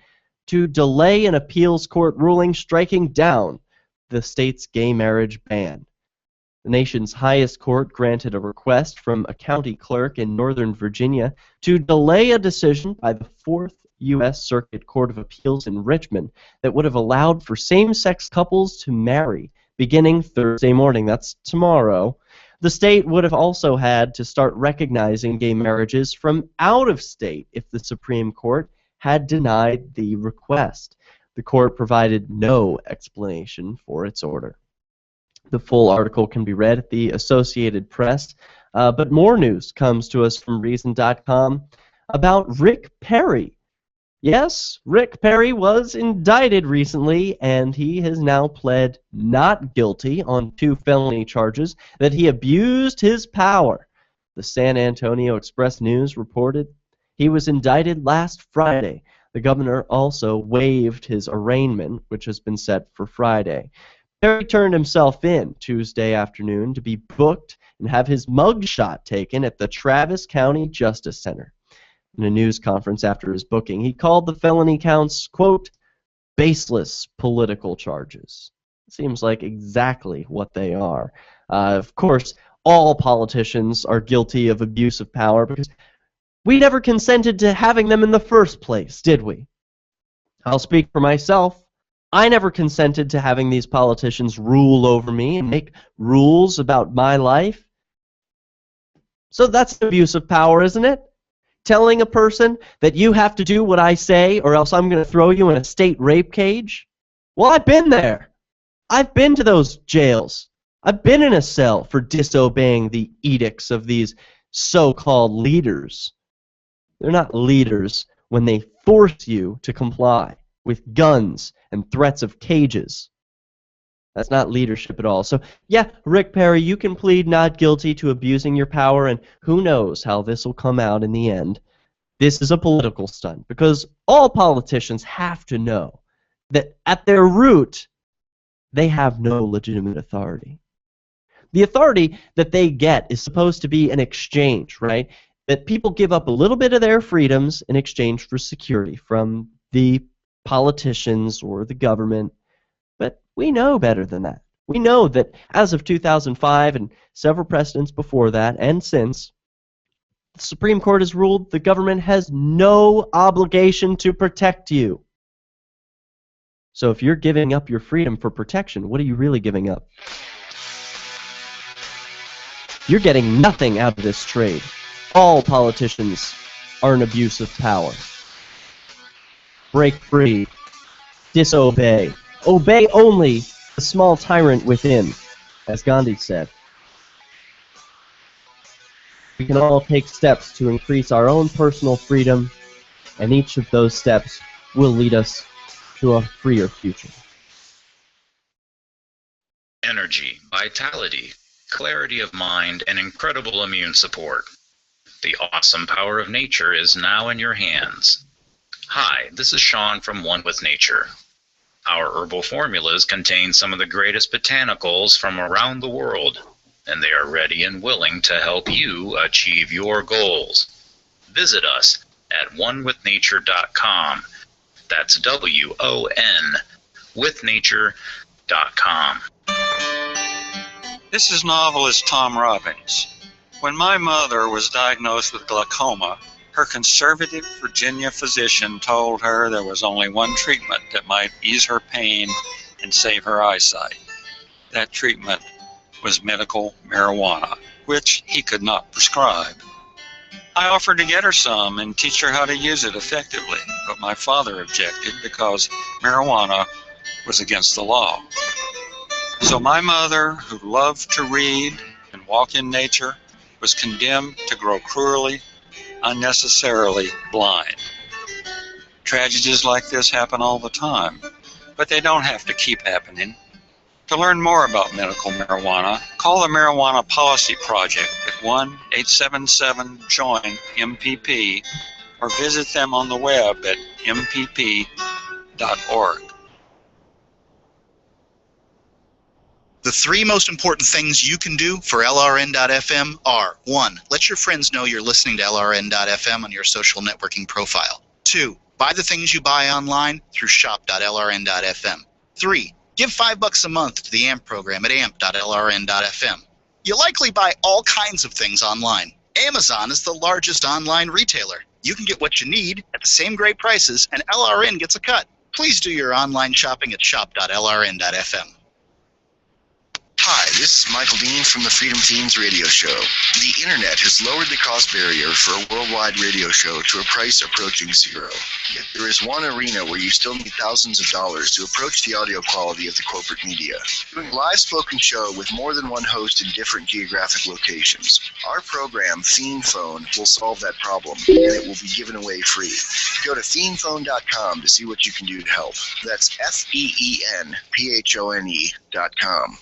to delay an appeals court ruling striking down the state's gay marriage ban. The nation's highest court granted a request from a county clerk in Northern Virginia to delay a decision by the 4th U.S. Circuit Court of Appeals in Richmond that would have allowed for same-sex couples to marry beginning Thursday morning. That's tomorrow. The state would have also had to start recognizing gay marriages from out of state if the Supreme Court had denied the request. The court provided no explanation for its order. The full article can be read at the Associated Press, but more news comes to us from Reason.com about Rick Perry. Yes, Rick Perry was indicted recently, and he has now pled not guilty on 2 felony charges that he abused his power. The San Antonio Express-News reported he was indicted last Friday. The governor also waived his arraignment, which has been set for Friday. Perry turned himself in Tuesday afternoon to be booked and have his mugshot taken at the Travis County Justice Center. In a news conference after his booking, he called the felony counts, quote, baseless political charges. Seems like exactly what they are. Of course, all politicians are guilty of abuse of power because we never consented to having them in the first place, did we? I'll speak for myself. I never consented to having these politicians rule over me and make rules about my life. So that's abuse of power, isn't it? Telling a person that you have to do what I say or else I'm going to throw you in a state rape cage? Well, I've been there. I've been to those jails. I've been in a cell for disobeying the edicts of these so-called leaders. They're not leaders when they force you to comply with guns and threats of cages. That's not leadership at all. So, yeah, Rick Perry, you can plead not guilty to abusing your power, and who knows how this will come out in the end. This is a political stunt, because all politicians have to know that at their root, they have no legitimate authority. The authority that they get is supposed to be an exchange, right? That people give up a little bit of their freedoms in exchange for security from the politicians or the government. But we know better than that. We know that as of 2005 and several precedents before that and since, the Supreme Court has ruled the government has no obligation to protect you. So if you're giving up your freedom for protection, what are you really giving up? You're getting nothing out of this trade. All politicians are an abuse of power. Break free. Disobey. Obey only the small tyrant within, as Gandhi said. We can all take steps to increase our own personal freedom, and each of those steps will lead us to a freer future. Energy, vitality, clarity of mind, and incredible immune support. The awesome power of nature is now in your hands. Hi, this is Sean from One with Nature. Our herbal formulas contain some of the greatest botanicals from around the world, and they are ready and willing to help you achieve your goals. Visit us at onewithnature.com. That's WON withnature.com. This is novelist Tom Robbins. When my mother was diagnosed with glaucoma, her conservative Virginia physician told her there was only one treatment that might ease her pain and save her eyesight. That treatment was medical marijuana, which he could not prescribe. I offered to get her some and teach her how to use it effectively, but my father objected because marijuana was against the law. So my mother, who loved to read and walk in nature, was condemned to grow cruelly, unnecessarily blind. Tragedies like this happen all the time, but they don't have to keep happening. To learn more about medical marijuana, call the Marijuana Policy Project at 1-877-JOIN-MPP or visit them on the web at mpp.org. The 3 most important things you can do for LRN.FM are: 1. Let your friends know you're listening to LRN.FM on your social networking profile. 2. Buy the things you buy online through shop.lrn.fm. 3. Give $5 a month to the AMP program at amp.lrn.fm. You likely buy all kinds of things online. Amazon is the largest online retailer. You can get what you need at the same great prices, and LRN gets a cut. Please do your online shopping at shop.lrn.fm. Hi, this This is Michael Dean from the Freedom Fiends radio show. The internet has lowered the cost barrier for a worldwide radio show to a price approaching zero. Yet there is one arena where you still need thousands of dollars to approach the audio quality of the corporate media. Doing a live spoken show with more than one host in different geographic locations. Our program, Fiend Phone, will solve that problem, and it will be given away free. Go to fiendphone.com to see what you can do to help. That's FEENPHONE.com.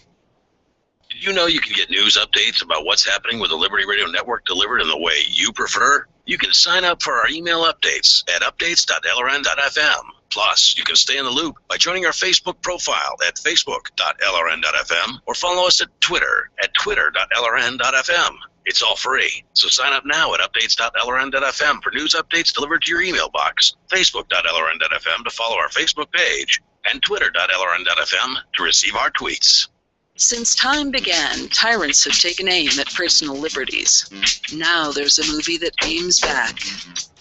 Did you know you can get news updates about what's happening with the Liberty Radio Network delivered in the way you prefer? You can sign up for our email updates at updates.lrn.fm. Plus, you can stay in the loop by joining our Facebook profile at facebook.lrn.fm or follow us at Twitter at twitter.lrn.fm. It's all free, so sign up now at updates.lrn.fm for news updates delivered to your email box, facebook.lrn.fm to follow our Facebook page, and twitter.lrn.fm to receive our tweets. Since time began, tyrants have taken aim at personal liberties. Now there's a movie that aims back.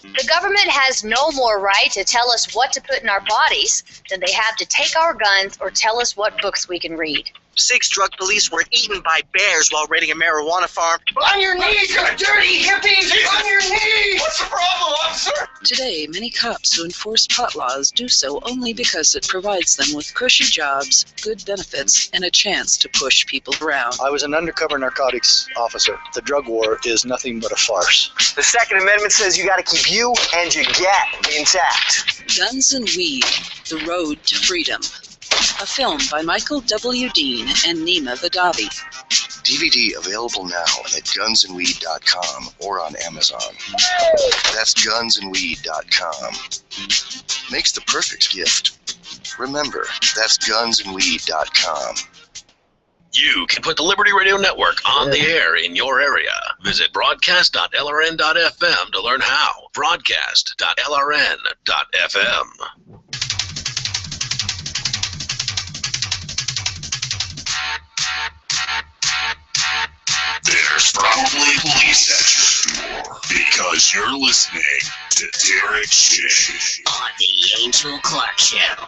The government has no more right to tell us what to put in our bodies than they have to take our guns or tell us what books we can read. 6 drug police were eaten by bears while raiding a marijuana farm. On your knees, you dirty hippies! On your knees! What's the problem, officer? Today, many cops who enforce pot laws do so only because it provides them with cushy jobs, good benefits, and a chance to push people around. I was an undercover narcotics officer. The drug war is nothing but a farce. The Second Amendment says you gotta keep you and your get intact. Guns and Weed, The Road to Freedom. A film by Michael W. Dean and Nima Vadavi. DVD available now at gunsandweed.com or on Amazon. That's gunsandweed.com. Makes the perfect gift. Remember, that's gunsandweed.com. You can put the Liberty Radio Network on the air in your area. Visit broadcast.lrn.fm to learn how. Broadcast.lrn.fm. There's probably police at your door because you're listening to Derrick J on the Angel Clark Show.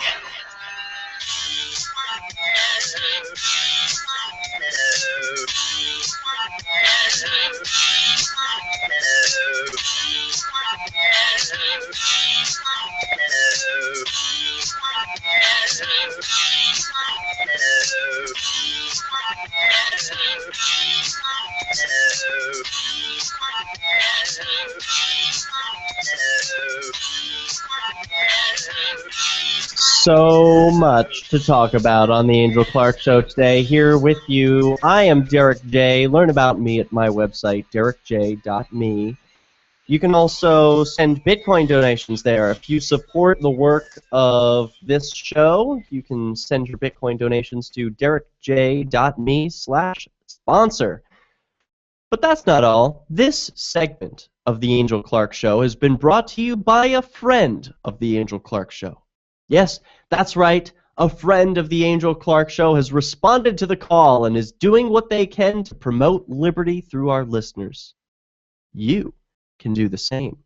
So much to talk about on the Angel Clark Show today. Here with you, I am Derrick J. Learn about me at my website, DerrickJ.me. You can also send Bitcoin donations there. If you support the work of this show, you can send your Bitcoin donations to DerrickJ.me/sponsor. But that's not all. This segment of the Angel Clark Show has been brought to you by a friend of the Angel Clark Show. Yes, that's right. A friend of the Angel Clark Show has responded to the call and is doing what they can to promote liberty through our listeners. You can do the same.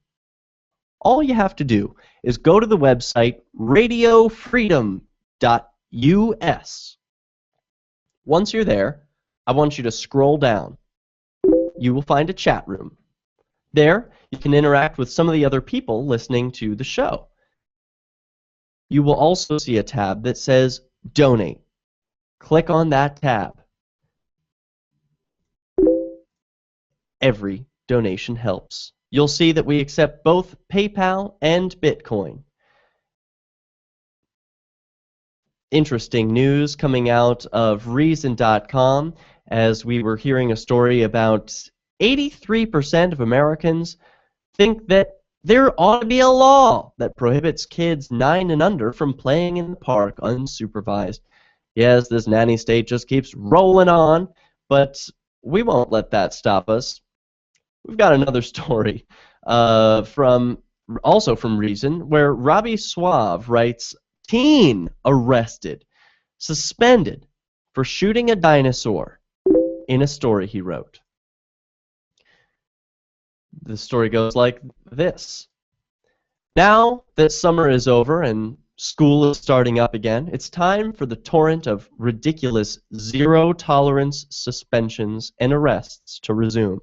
All you have to do is go to the website radiofreedom.us. Once you're there, I want you to scroll down. You will find a chat room. There, you can interact with some of the other people listening to the show. You will also see a tab that says Donate. Click on that tab. Every donation helps. You'll see that we accept both PayPal and Bitcoin. Interesting news coming out of Reason.com as we were hearing a story about 83% of Americans think that there ought to be a law that prohibits kids 9 and under from playing in the park unsupervised. Yes, this nanny state just keeps rolling on, but we won't let that stop us. We've got another story from Reason, where Robbie Suave writes, teen arrested, suspended for shooting a dinosaur, in a story he wrote. The story goes like this. Now that summer is over and School is starting up again. It's time for the torrent of ridiculous zero-tolerance suspensions and arrests to resume.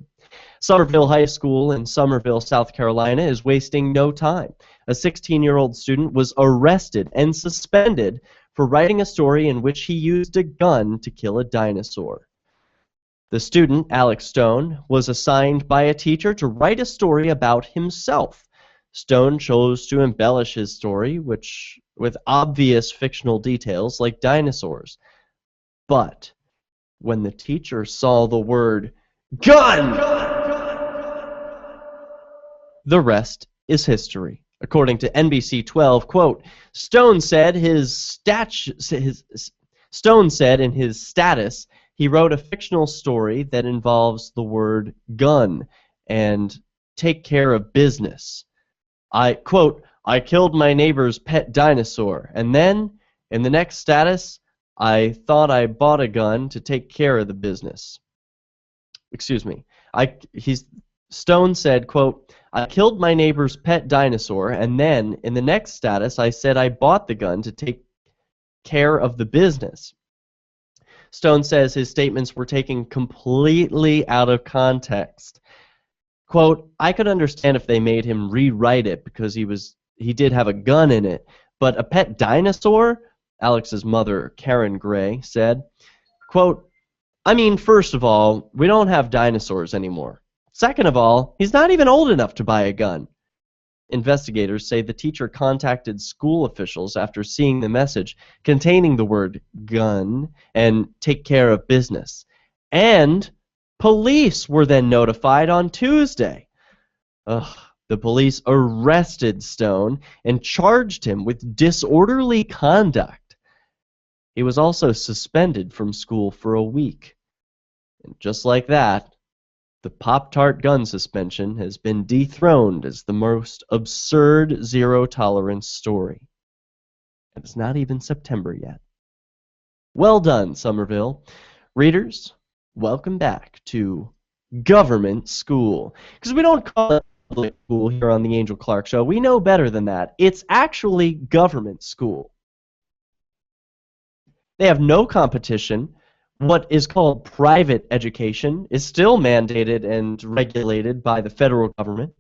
Summerville High School in Summerville, South Carolina is wasting no time. A 16-year-old student was arrested and suspended for writing a story in which he used a gun to kill a dinosaur. The student, Alex Stone, was assigned by a teacher to write a story about himself. Stone chose to embellish his story, with obvious fictional details like dinosaurs. But when the teacher saw the word gun, the rest is history. According to NBC 12, quote, Stone said in his status he wrote a fictional story that involves the word gun and take care of business. Quote, I killed my neighbor's pet dinosaur, and then, in the next status, I thought I bought a gun to take care of the business. Excuse me. Stone said, quote, I killed my neighbor's pet dinosaur, and then, in the next status, I said I bought the gun to take care of the business. Stone says his statements were taken completely out of context. Quote, I could understand if they made him rewrite it because he did have a gun in it, but a pet dinosaur? Alex's mother, Karen Gray, said, quote, I mean, first of all, we don't have dinosaurs anymore. Second of all, he's not even old enough to buy a gun. Investigators say the teacher contacted school officials after seeing the message containing the word gun and take care of business. And police were then notified on Tuesday. The police arrested Stone and charged him with disorderly conduct. He was also suspended from school for a week. And just like that, the Pop-Tart gun suspension has been dethroned as the most absurd zero-tolerance story. And it's not even September yet. Well done, Somerville. Readers, welcome back to Government School. Because we don't call it public school here on the Angel Clark Show. We know better than that. It's actually government school. They have no competition. What is called private education is still mandated and regulated by the federal government.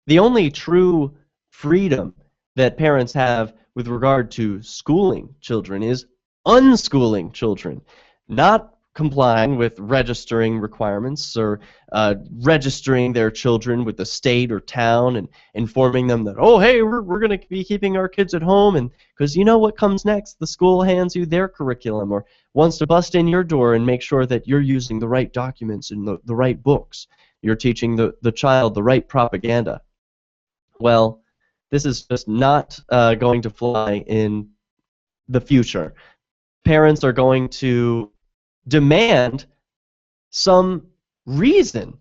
The only true freedom that parents have with regard to schooling children is unschooling children, not complying with registering requirements or registering their children with the state or town and informing them that, oh, hey, we're going to be keeping our kids at home, and because you know what comes next, the school hands you their curriculum or wants to bust in your door and make sure that you're using the right documents and the right books. You're teaching the child the right propaganda. Well, this is just not going to fly in the future. Parents are going to demand some reason.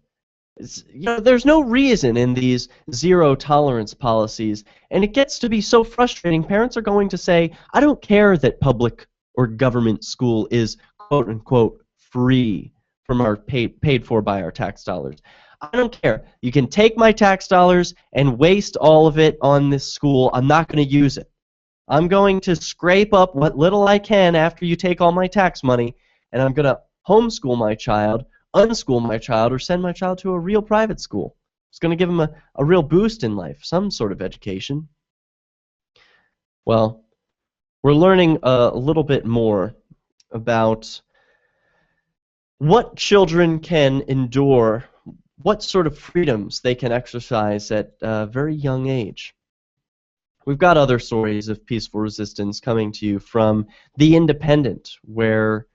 There's no reason in these zero-tolerance policies, and it gets to be so frustrating. Parents are going to say, I don't care that public or government school is quote-unquote free from our paid for by our tax dollars. I don't care. You can take my tax dollars and waste all of it on this school. I'm not going to use it. I'm going to scrape up what little I can after you take all my tax money, and I'm going to homeschool my child, unschool my child, or send my child to a real private school. It's going to give him a real boost in life, some sort of education. Well, we're learning a little bit more about what children can endure, what sort of freedoms they can exercise at a very young age. We've got other stories of peaceful resistance coming to you from The Independent, where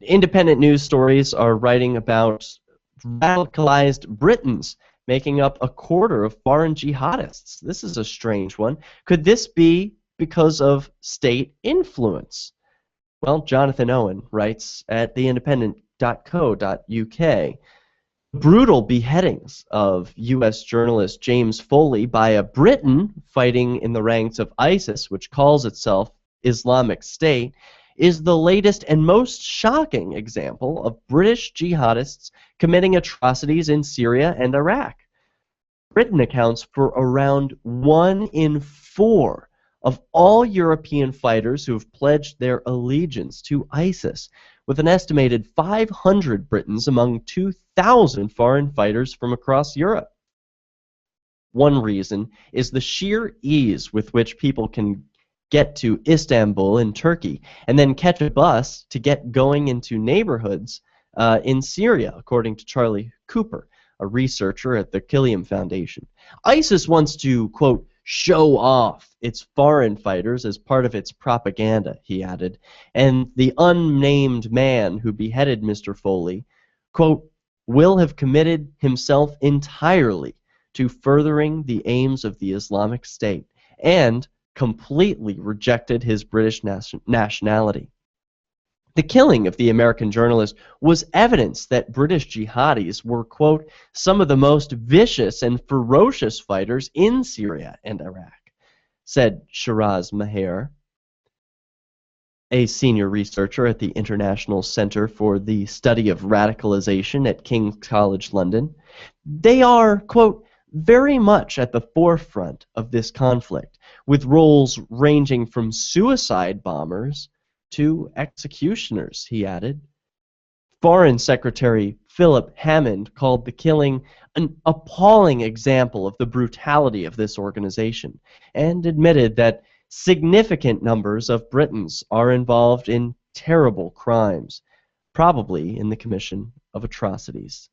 independent news stories are writing about radicalized Britons making up a quarter of foreign jihadists. This is a strange one. Could this be because of state influence? Well, Jonathan Owen writes at theindependent.co.uk. Brutal beheadings of U.S. journalist James Foley by a Briton fighting in the ranks of ISIS, which calls itself Islamic State, is the latest and most shocking example of British jihadists committing atrocities in Syria and Iraq. Britain accounts for around 1 in 4 of all European fighters who have pledged their allegiance to ISIS, with an estimated 500 Britons among 2,000 foreign fighters from across Europe. One reason is the sheer ease with which people can get to Istanbul in Turkey and then catch a bus to get going into neighborhoods in Syria, according to Charlie Cooper, a researcher at the Killiam Foundation. ISIS wants to, quote, show off its foreign fighters as part of its propaganda, he added, and the unnamed man who beheaded Mr. Foley, quote, will have committed himself entirely to furthering the aims of the Islamic State and completely rejected his British nationality. The killing of the American journalist was evidence that British jihadis were, quote, some of the most vicious and ferocious fighters in Syria and Iraq, said Shiraz Maher, a senior researcher at the International Center for the Study of Radicalization at King's College London. They are, quote, very much at the forefront of this conflict, with roles ranging from suicide bombers to executioners, he added. Foreign Secretary Philip Hammond called the killing an appalling example of the brutality of this organization and admitted that significant numbers of Britons are involved in terrible crimes, probably in the commission of atrocities.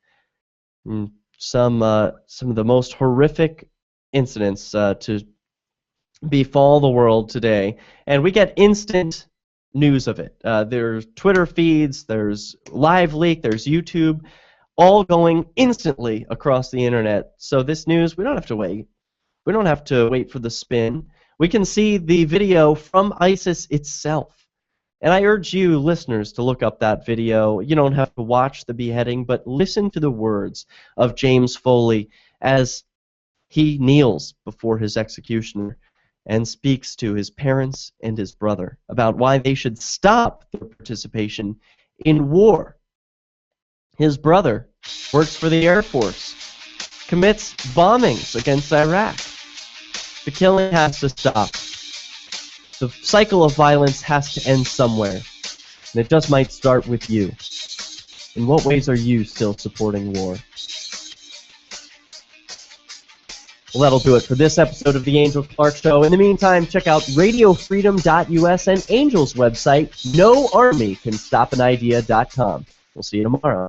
Some of the most horrific incidents to befall the world today, and we get instant news of it. There's Twitter feeds, there's Live Leak, there's YouTube, all going instantly across the internet. So this news, we don't have to wait. We don't have to wait for the spin. We can see the video from ISIS itself. And I urge you, listeners, to look up that video. You don't have to watch the beheading, but listen to the words of James Foley as he kneels before his executioner and speaks to his parents and his brother about why they should stop their participation in war. His brother works for the Air Force, commits bombings against Iraq. The killing has to stop. The cycle of violence has to end somewhere, and it just might start with you. In what ways are you still supporting war? Well, that'll do it for this episode of The Angel Clark Show. In the meantime, check out radiofreedom.us and Angel's website, noarmycanstopanidea.com. We'll see you tomorrow.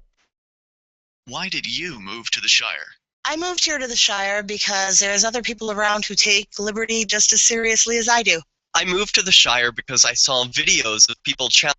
Why did you move to the Shire? I moved here to the Shire because there's other people around who take liberty just as seriously as I do. I moved to the Shire because I saw videos of people challenging.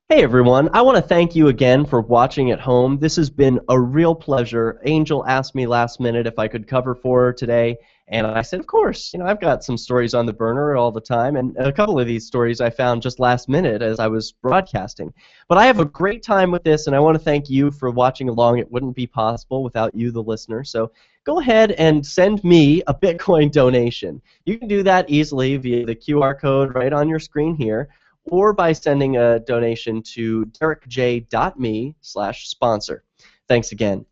Hey everyone, I want to thank you again for watching at home. This has been a real pleasure. Angel asked me last minute if I could cover for her today, and I said, of course. You know, I've got some stories on the burner all the time, and a couple of these stories I found just last minute as I was broadcasting. But I have a great time with this, and I want to thank you for watching along. It wouldn't be possible without you, the listener. So go ahead and send me a Bitcoin donation. You can do that easily via the QR code right on your screen here, or by sending a donation to DerrickJ.me/sponsor. Thanks again.